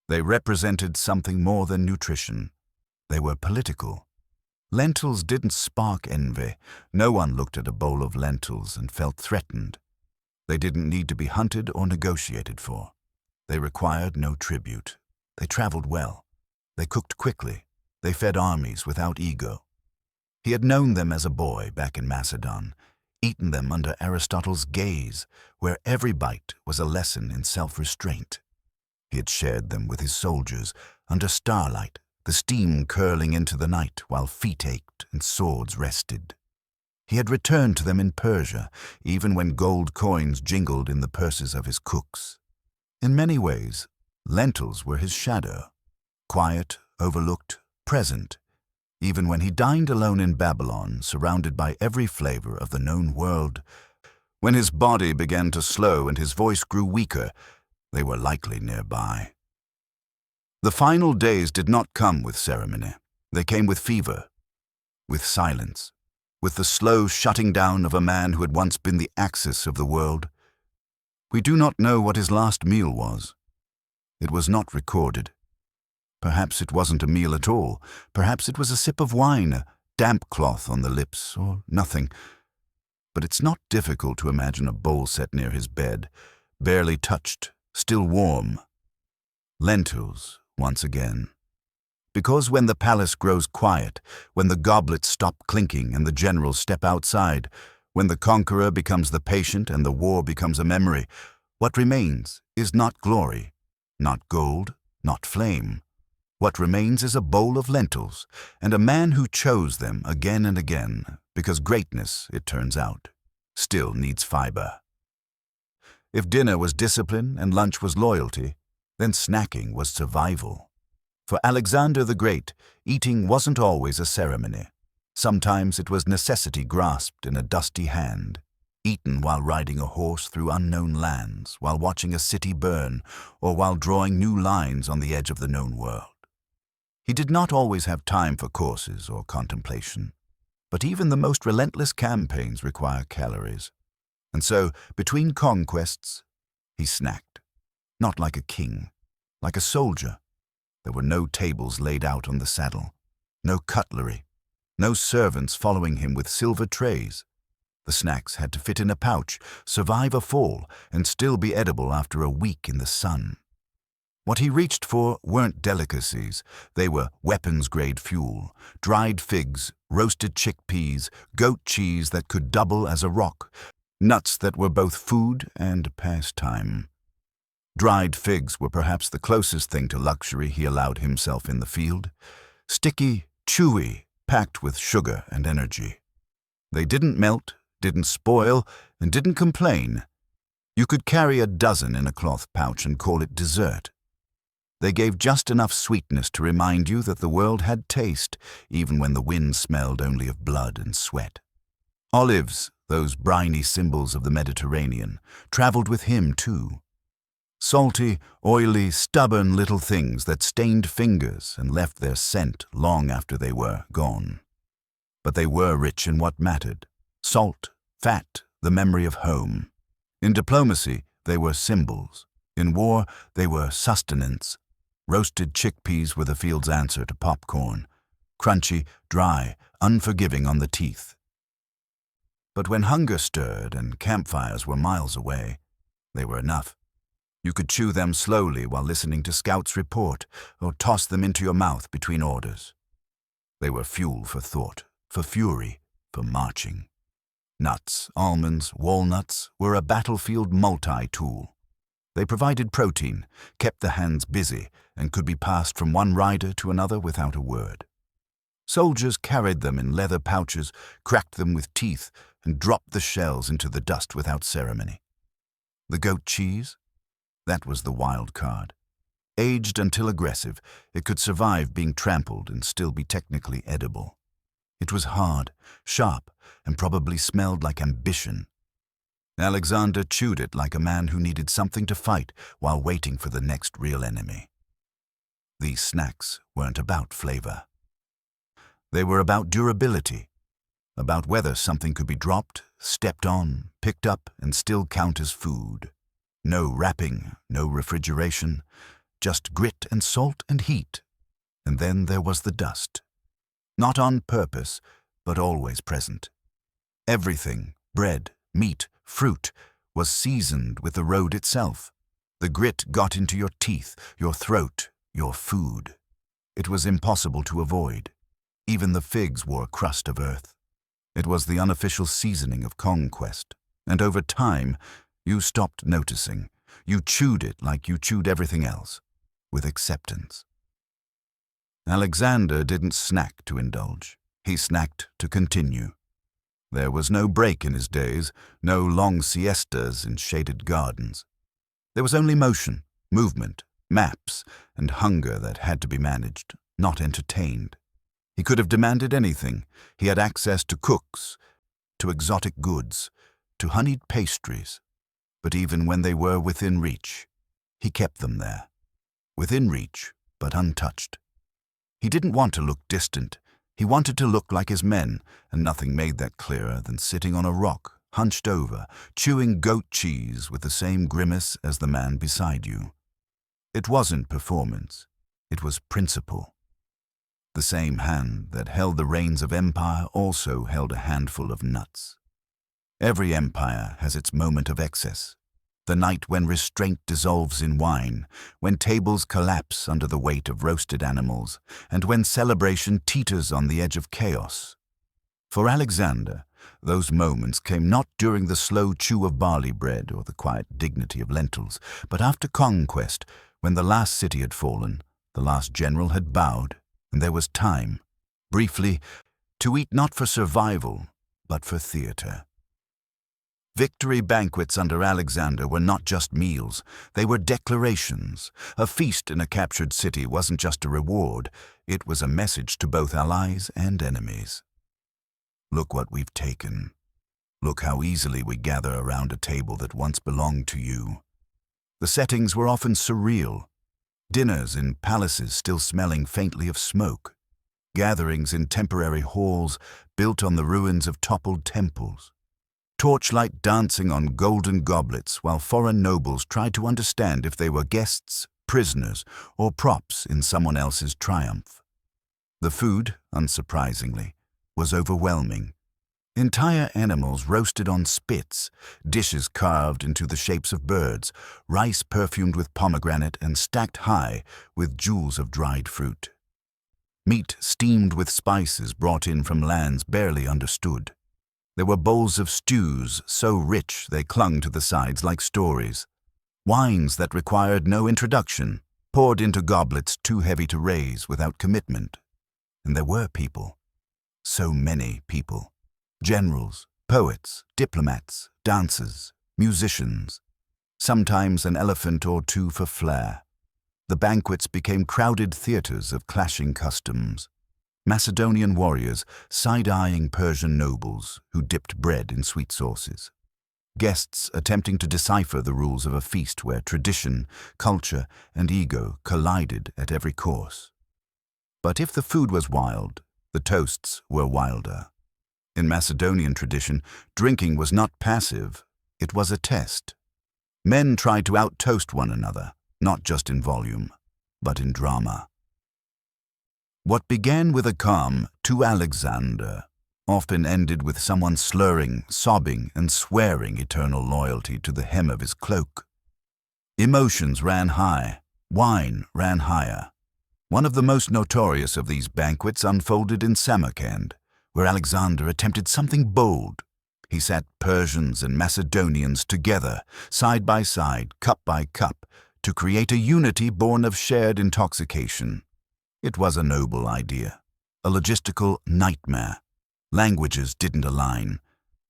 Speaker 1: They represented something more than nutrition. They were political. Lentils didn't spark envy. No one looked at a bowl of lentils and felt threatened. They didn't need to be hunted or negotiated for. They required no tribute. They traveled well. They cooked quickly. They fed armies without ego. He had known them as a boy back in Macedon, eaten them under Aristotle's gaze, where every bite was a lesson in self-restraint. He had shared them with his soldiers under starlight, the steam curling into the night while feet ached and swords rested. He had returned to them in Persia, even when gold coins jingled in the purses of his cooks. In many ways, lentils were his shadow, quiet, overlooked, present, even when he dined alone in Babylon, surrounded by every flavor of the known world. When his body began to slow and his voice grew weaker, they were likely nearby. The final days did not come with ceremony. They came with fever, with silence, with the slow shutting down of a man who had once been the axis of the world. We do not know what his last meal was. It was not recorded. Perhaps it wasn't a meal at all. Perhaps it was a sip of wine, a damp cloth on the lips, or nothing. But it's not difficult to imagine a bowl set near his bed, barely touched, still warm. Lentils, once again. Because when the palace grows quiet, when the goblets stop clinking and the generals step outside, when the conqueror becomes the patient and the war becomes a memory, what remains is not glory, not gold, not flame. What remains is a bowl of lentils, and a man who chose them again and again, because greatness, it turns out, still needs fiber. If dinner was discipline and lunch was loyalty, then snacking was survival. For Alexander the Great, eating wasn't always a ceremony. Sometimes it was necessity grasped in a dusty hand, eaten while riding a horse through unknown lands, while watching a city burn, or while drawing new lines on the edge of the known world. He did not always have time for courses or contemplation, but even the most relentless campaigns require calories. And so, between conquests, he snacked, not like a king, like a soldier. There were no tables laid out on the saddle, no cutlery, no servants following him with silver trays. The snacks had to fit in a pouch, survive a fall, and still be edible after a week in the sun. What he reached for weren't delicacies. They were weapons-grade fuel, dried figs, roasted chickpeas, goat cheese that could double as a rock, nuts that were both food and pastime. Dried figs were perhaps the closest thing to luxury he allowed himself in the field. Sticky, chewy, packed with sugar and energy. They didn't melt, didn't spoil, and didn't complain. You could carry a dozen in a cloth pouch and call it dessert. They gave just enough sweetness to remind you that the world had taste, even when the wind smelled only of blood and sweat. Olives, those briny symbols of the Mediterranean, traveled with him too. Salty, oily, stubborn little things that stained fingers and left their scent long after they were gone. But they were rich in what mattered: salt, fat, the memory of home. In diplomacy, they were symbols. In war, they were sustenance. Roasted chickpeas were the field's answer to popcorn, crunchy, dry, unforgiving on the teeth. But when hunger stirred and campfires were miles away, they were enough. You could chew them slowly while listening to scouts report, or toss them into your mouth between orders. They were fuel for thought, for fury, for marching. Nuts, almonds, walnuts were a battlefield multi-tool. They provided protein, kept the hands busy, and could be passed from one rider to another without a word. Soldiers carried them in leather pouches, cracked them with teeth, and dropped the shells into the dust without ceremony. The goat cheese? That was the wild card. Aged until aggressive, it could survive being trampled and still be technically edible. It was hard, sharp, and probably smelled like ambition. Alexander chewed it like a man who needed something to fight while waiting for the next real enemy. These snacks weren't about flavor. They were about durability, about whether something could be dropped, stepped on, picked up, and still count as food. No wrapping, no refrigeration, just grit and salt and heat. And then there was the dust. Not on purpose, but always present. Everything, bread, meat, fruit, was seasoned with the road itself. The grit got into your teeth, your throat, your food. It was impossible to avoid. Even the figs wore a crust of earth. It was the unofficial seasoning of conquest, and over time, you stopped noticing. You chewed it like you chewed everything else, with acceptance. Alexander didn't snack to indulge. He snacked to continue. There was no break in his days, no long siestas in shaded gardens. There was only motion, movement, maps, and hunger that had to be managed, not entertained. He could have demanded anything. He had access to cooks, to exotic goods, to honeyed pastries. But even when they were within reach, he kept them there. Within reach, but untouched. He didn't want to look distant. He wanted to look like his men, and nothing made that clearer than sitting on a rock, hunched over, chewing goat cheese with the same grimace as the man beside you. It wasn't performance. It was principle. The same hand that held the reins of empire also held a handful of nuts. Every empire has its moment of excess. The night when restraint dissolves in wine, when tables collapse under the weight of roasted animals, and when celebration teeters on the edge of chaos. For Alexander, those moments came not during the slow chew of barley bread or the quiet dignity of lentils, but after conquest, when the last city had fallen, the last general had bowed, and there was time, briefly, to eat not for survival, but for theater. Victory banquets under Alexander were not just meals, they were declarations. A feast in a captured city wasn't just a reward, it was a message to both allies and enemies. Look what we've taken. Look how easily we gather around a table that once belonged to you. The settings were often surreal. Dinners in palaces still smelling faintly of smoke. Gatherings in temporary halls built on the ruins of toppled temples. Torchlight dancing on golden goblets while foreign nobles tried to understand if they were guests, prisoners, or props in someone else's triumph. The food, unsurprisingly, was overwhelming. Entire animals roasted on spits, dishes carved into the shapes of birds, rice perfumed with pomegranate and stacked high with jewels of dried fruit. Meat steamed with spices brought in from lands barely understood. There were bowls of stews so rich they clung to the sides like stories. Wines that required no introduction, poured into goblets too heavy to raise without commitment. And there were people. So many people. Generals, poets, diplomats, dancers, musicians. Sometimes an elephant or two for flair. The banquets became crowded theaters of clashing customs. Macedonian warriors side-eyeing Persian nobles who dipped bread in sweet sauces. Guests attempting to decipher the rules of a feast where tradition, culture, and ego collided at every course. But if the food was wild, the toasts were wilder. In Macedonian tradition, drinking was not passive, it was a test. Men tried to out-toast one another, not just in volume, but in drama. What began with a calm to Alexander often ended with someone slurring, sobbing, and swearing eternal loyalty to the hem of his cloak. Emotions ran high, wine ran higher. One of the most notorious of these banquets unfolded in Samarkand, where Alexander attempted something bold. He sat Persians and Macedonians together, side by side, cup by cup, to create a unity born of shared intoxication. It was a noble idea, a logistical nightmare. Languages didn't align.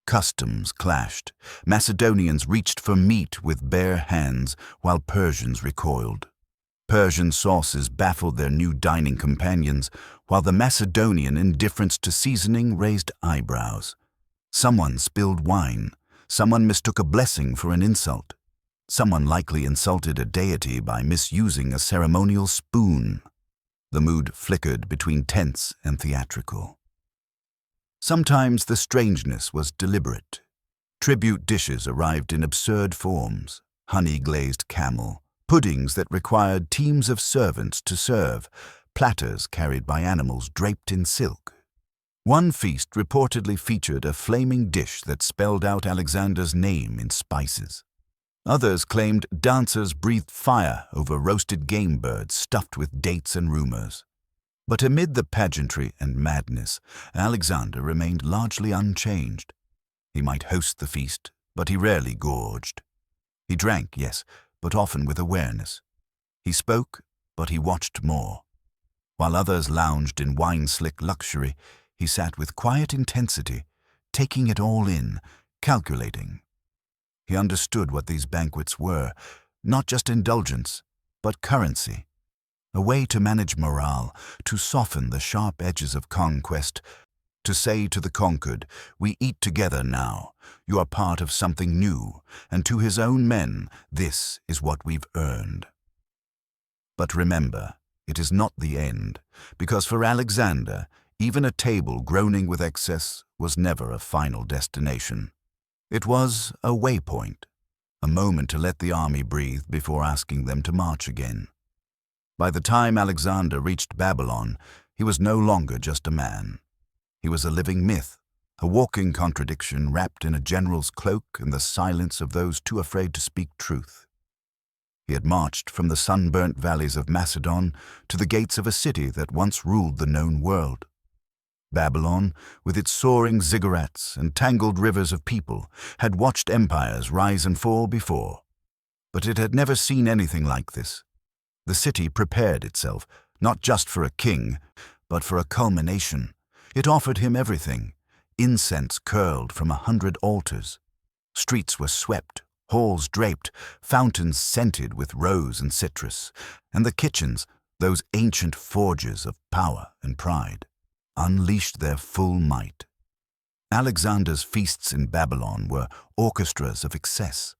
Speaker 1: Customs clashed. Macedonians reached for meat with bare hands, while Persians recoiled. Persian sauces baffled their new dining companions, while the Macedonian indifference to seasoning raised eyebrows. Someone spilled wine. Someone mistook a blessing for an insult. Someone likely insulted a deity by misusing a ceremonial spoon. The mood flickered between tense and theatrical. Sometimes the strangeness was deliberate. Tribute dishes arrived in absurd forms: honey-glazed camel, puddings that required teams of servants to serve, platters carried by animals draped in silk. One feast reportedly featured a flaming dish that spelled out Alexander's name in spices. Others claimed dancers breathed fire over roasted game birds stuffed with dates and rumors. But amid the pageantry and madness, Alexander remained largely unchanged. He might host the feast, but he rarely gorged. He drank, yes, but often with awareness. He spoke, but he watched more. While others lounged in wine-slick luxury, he sat with quiet intensity, taking it all in, calculating. He understood what these banquets were: not just indulgence, but currency. A way to manage morale, to soften the sharp edges of conquest, to say to the conquered, "We eat together now, you are part of something new," and to his own men, "This is what we've earned." But remember, it is not the end, because for Alexander, even a table groaning with excess was never a final destination. It was a waypoint, a moment to let the army breathe before asking them to march again. By the time Alexander reached Babylon, he was no longer just a man. He was a living myth, a walking contradiction wrapped in a general's cloak and the silence of those too afraid to speak truth. He had marched from the sunburnt valleys of Macedon to the gates of a city that once ruled the known world. Babylon, with its soaring ziggurats and tangled rivers of people, had watched empires rise and fall before. But it had never seen anything like this. The city prepared itself, not just for a king, but for a culmination. It offered him everything. Incense curled from 100 altars. Streets were swept, halls draped, fountains scented with rose and citrus, and the kitchens, those ancient forges of power and pride, unleashed their full might. Alexander's feasts in Babylon were orchestras of excess.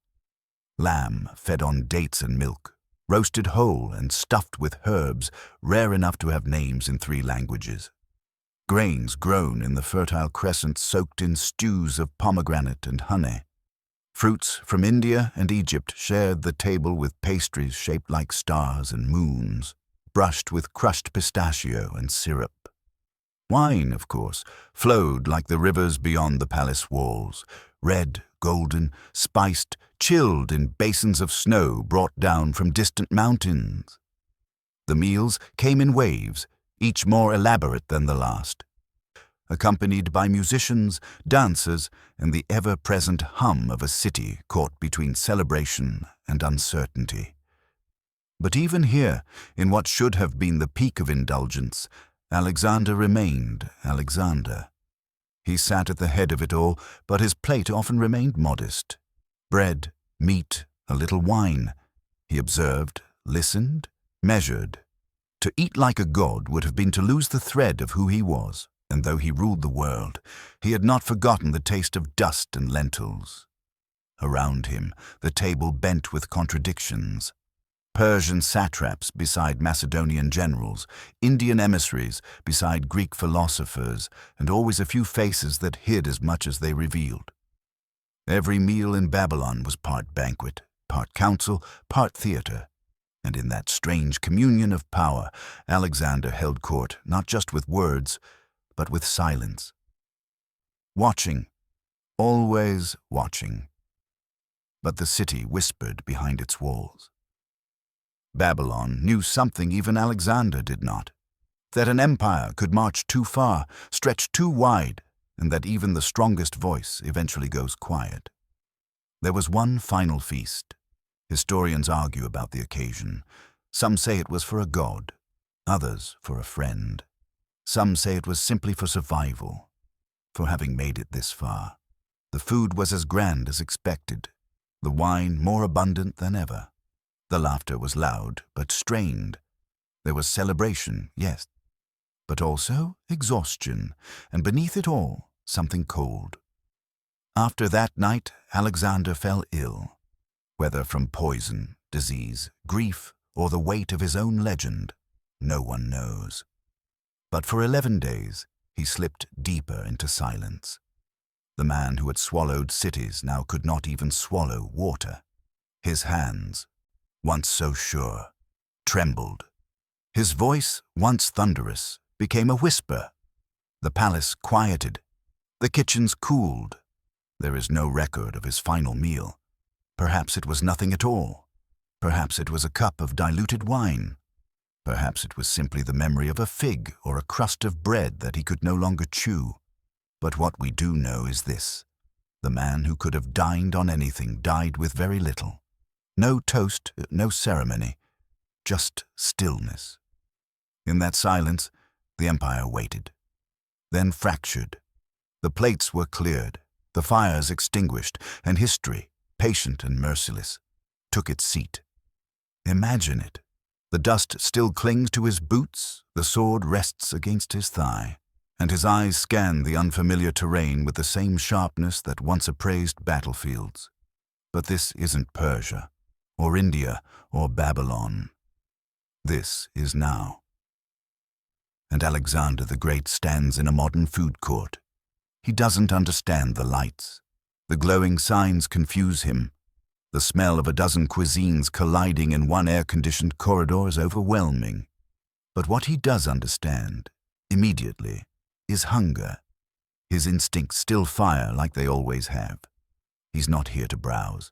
Speaker 1: Lamb fed on dates and milk, roasted whole and stuffed with herbs rare enough to have names in 3 languages. Grains grown in the Fertile Crescent soaked in stews of pomegranate and honey. Fruits from India and Egypt shared the table with pastries shaped like stars and moons, brushed with crushed pistachio and syrup. Wine, of course, flowed like the rivers beyond the palace walls, red, golden, spiced, chilled in basins of snow brought down from distant mountains. The meals came in waves, each more elaborate than the last, accompanied by musicians, dancers, and the ever-present hum of a city caught between celebration and uncertainty. But even here, in what should have been the peak of indulgence, Alexander remained Alexander. He sat at the head of it all, but his plate often remained modest. Bread, meat, a little wine. He observed, listened, measured. To eat like a god would have been to lose the thread of who he was, and though he ruled the world, he had not forgotten the taste of dust and lentils. Around him, the table bent with contradictions. Persian satraps beside Macedonian generals, Indian emissaries beside Greek philosophers, and always a few faces that hid as much as they revealed. Every meal in Babylon was part banquet, part council, part theater, and in that strange communion of power, Alexander held court not just with words, but with silence. Watching, always watching. But the city whispered behind its walls. Babylon knew something even Alexander did not, that an empire could march too far, stretch too wide, and that even the strongest voice eventually goes quiet. There was one final feast. Historians argue about the occasion. Some say it was for a god, others for a friend. Some say it was simply for survival, for having made it this far. The food was as grand as expected, the wine more abundant than ever. The laughter was loud but strained. There was celebration, yes, but also exhaustion, and beneath it all, something cold. After that night, Alexander fell ill, whether from poison, disease, grief, or the weight of his own legend, no one knows. But for 11 days, he slipped deeper into silence. The man who had swallowed cities now could not even swallow water. His hands, once so sure, trembled. His voice, once thunderous, became a whisper. The palace quieted. The kitchens cooled. There is no record of his final meal. Perhaps it was nothing at all. Perhaps it was a cup of diluted wine. Perhaps it was simply the memory of a fig or a crust of bread that he could no longer chew. But what we do know is this. The man who could have dined on anything died with very little. No toast, no ceremony, just stillness. In that silence, the empire waited, then fractured. The plates were cleared, the fires extinguished, and history, patient and merciless, took its seat. Imagine it. The dust still clings to his boots, the sword rests against his thigh, and his eyes scan the unfamiliar terrain with the same sharpness that once appraised battlefields. But this isn't Persia, or India, or Babylon. This is now. And Alexander the Great stands in a modern food court. He doesn't understand the lights. The glowing signs confuse him. The smell of a dozen cuisines colliding in one air-conditioned corridor is overwhelming. But what he does understand, immediately, is hunger. His instincts still fire like they always have. He's not here to browse.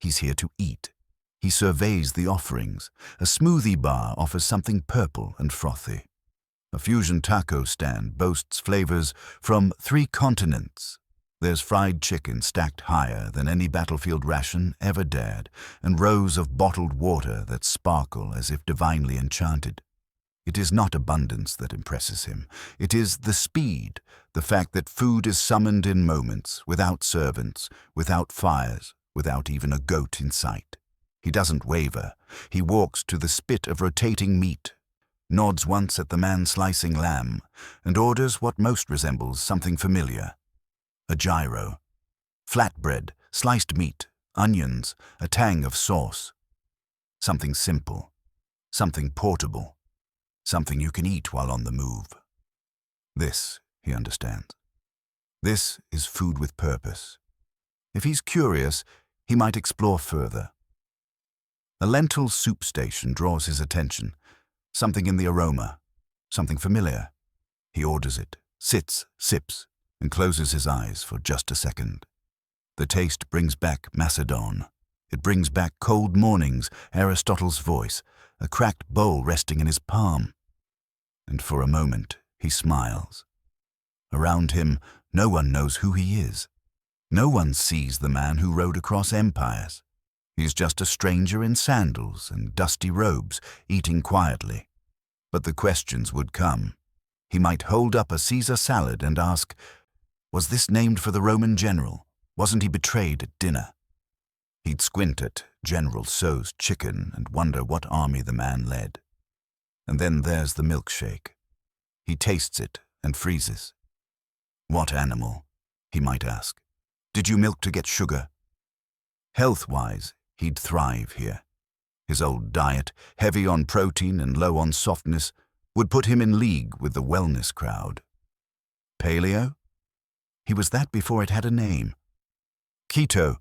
Speaker 1: He's here to eat. He surveys the offerings. A smoothie bar offers something purple and frothy. A fusion taco stand boasts flavors from 3 continents. There's fried chicken stacked higher than any battlefield ration ever dared, and rows of bottled water that sparkle as if divinely enchanted. It is not abundance that impresses him. It is the speed, the fact that food is summoned in moments, without servants, without fires, without even a goat in sight. He doesn't waver. He walks to the spit of rotating meat, nods once at the man slicing lamb, and orders what most resembles something familiar. A gyro. Flatbread, sliced meat, onions, a tang of sauce. Something simple. Something portable. Something you can eat while on the move. This, he understands. This is food with purpose. If he's curious, he might explore further. A lentil soup station draws his attention. Something in the aroma. Something familiar. He orders it, sits, sips, and closes his eyes for just a second. The taste brings back Macedon. It brings back cold mornings, Aristotle's voice, a cracked bowl resting in his palm. And for a moment, he smiles. Around him, no one knows who he is. No one sees the man who rode across empires. He's just a stranger in sandals and dusty robes, eating quietly. But the questions would come. He might hold up a Caesar salad and ask, was this named for the Roman general? Wasn't he betrayed at dinner? He'd squint at General So's chicken and wonder what army the man led. And then there's the milkshake. He tastes it and freezes. What animal? He might ask. Did you milk to get sugar? Health-wise, he'd thrive here. His old diet, heavy on protein and low on softness, would put him in league with the wellness crowd. Paleo? He was that before it had a name. Keto,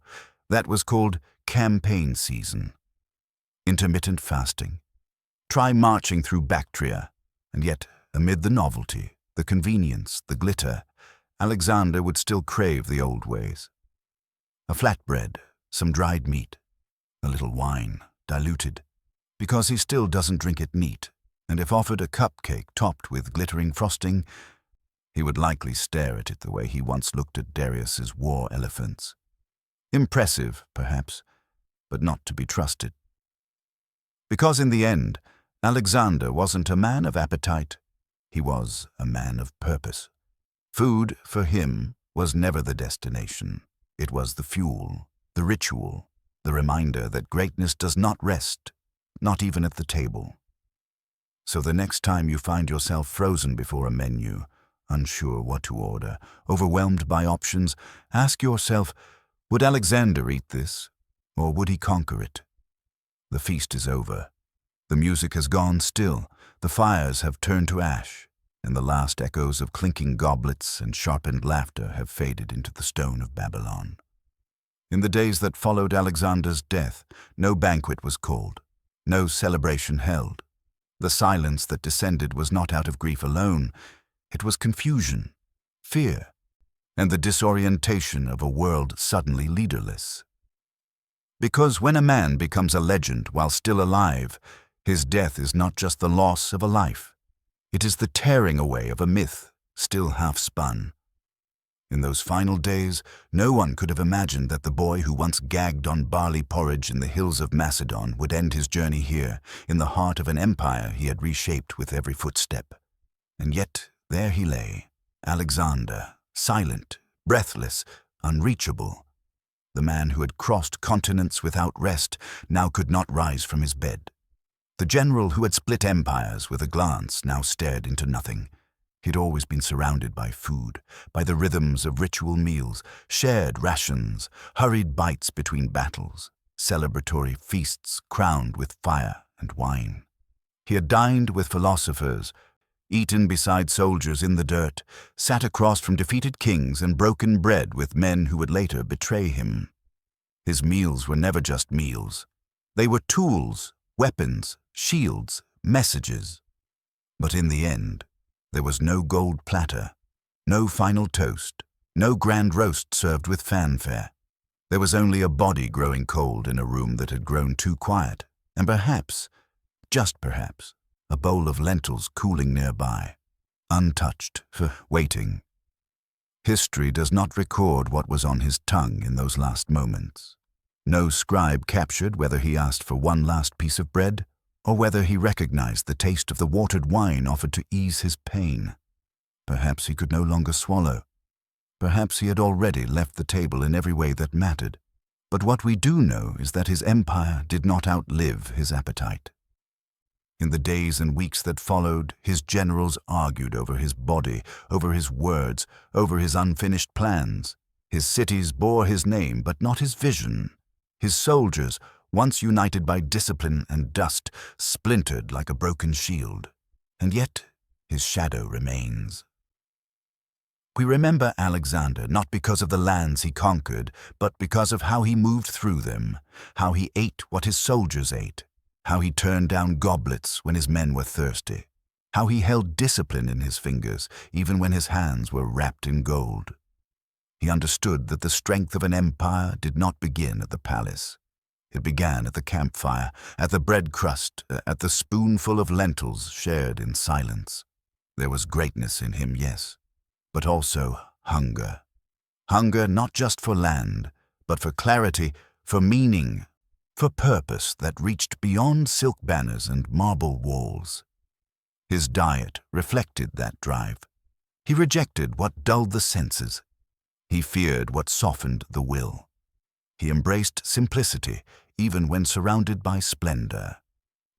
Speaker 1: that was called campaign season. Intermittent fasting. Try marching through Bactria, and yet, amid the novelty, the convenience, the glitter, Alexander would still crave the old ways. A flatbread, some dried meat, a little wine, diluted, because he still doesn't drink it neat, and if offered a cupcake topped with glittering frosting, he would likely stare at it the way he once looked at Darius's war elephants. Impressive, perhaps, but not to be trusted. Because in the end, Alexander wasn't a man of appetite, he was a man of purpose. Food, for him, was never the destination. It was the fuel, the ritual, the reminder that greatness does not rest, not even at the table. So the next time you find yourself frozen before a menu, unsure what to order, overwhelmed by options, ask yourself, would Alexander eat this, or would he conquer it? The feast is over. The music has gone still, the fires have turned to ash, and the last echoes of clinking goblets and sharpened laughter have faded into the stone of Babylon. In the days that followed Alexander's death, no banquet was called, no celebration held. The silence that descended was not out of grief alone, it was confusion, fear, and the disorientation of a world suddenly leaderless. Because when a man becomes a legend while still alive, his death is not just the loss of a life. It is the tearing away of a myth still half spun. In those final days, no one could have imagined that the boy who once gagged on barley porridge in the hills of Macedon would end his journey here, in the heart of an empire he had reshaped with every footstep. And yet there he lay, Alexander, silent, breathless, unreachable. The man who had crossed continents without rest now could not rise from his bed. The general who had split empires with a glance now stared into nothing. He had always been surrounded by food, by the rhythms of ritual meals, shared rations, hurried bites between battles, celebratory feasts crowned with fire and wine. He had dined with philosophers, eaten beside soldiers in the dirt, sat across from defeated kings and broken bread with men who would later betray him. His meals were never just meals. They were tools, weapons, shields, messages. But in the end, there was no gold platter, no final toast, no grand roast served with fanfare. There was only a body growing cold in a room that had grown too quiet, and perhaps, just perhaps, a bowl of lentils cooling nearby, untouched, waiting. History does not record what was on his tongue in those last moments. No scribe captured whether he asked for one last piece of bread, or whether he recognized the taste of the watered wine offered to ease his pain. Perhaps he could no longer swallow. Perhaps he had already left the table in every way that mattered. But what we do know is that his empire did not outlive his appetite. In the days and weeks that followed, his generals argued over his body, over his words, over his unfinished plans. His cities bore his name, but not his vision. His soldiers, once united by discipline and dust, splintered like a broken shield. And yet, his shadow remains. We remember Alexander not because of the lands he conquered, but because of how he moved through them, how he ate what his soldiers ate, how he turned down goblets when his men were thirsty, how he held discipline in his fingers even when his hands were wrapped in gold. He understood that the strength of an empire did not begin at the palace. It began at the campfire, at the bread crust, at the spoonful of lentils shared in silence. There was greatness in him, yes, but also hunger. Hunger not just for land, but for clarity, for meaning, for purpose that reached beyond silk banners and marble walls. His diet reflected that drive. He rejected what dulled the senses. He feared what softened the will. He embraced simplicity, even when surrounded by splendor.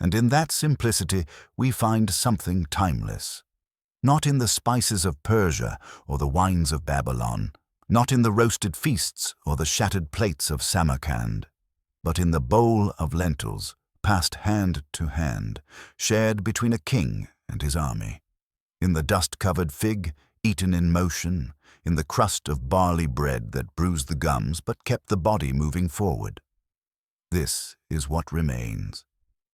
Speaker 1: And in that simplicity we find something timeless. Not in the spices of Persia or the wines of Babylon, not in the roasted feasts or the shattered plates of Samarkand, but in the bowl of lentils, passed hand to hand, shared between a king and his army. In the dust-covered fig, eaten in motion, in the crust of barley bread that bruised the gums but kept the body moving forward. This is what remains.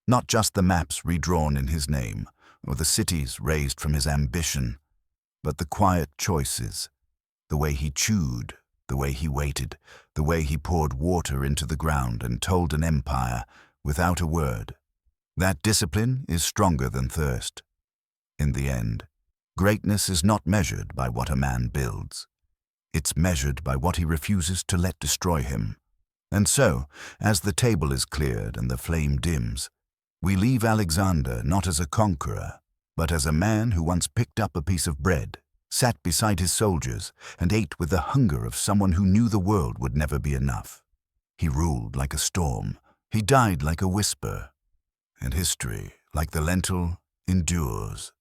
Speaker 1: Not just the maps redrawn in his name, or the cities raised from his ambition, but the quiet choices, the way he chewed, the way he waited, the way he poured water into the ground and told an empire without a word. That discipline is stronger than thirst. In the end, greatness is not measured by what a man builds. It's measured by what he refuses to let destroy him. And so, as the table is cleared and the flame dims, we leave Alexander not as a conqueror, but as a man who once picked up a piece of bread, sat beside his soldiers, and ate with the hunger of someone who knew the world would never be enough. He ruled like a storm. He died like a whisper. And history, like the lentil, endures.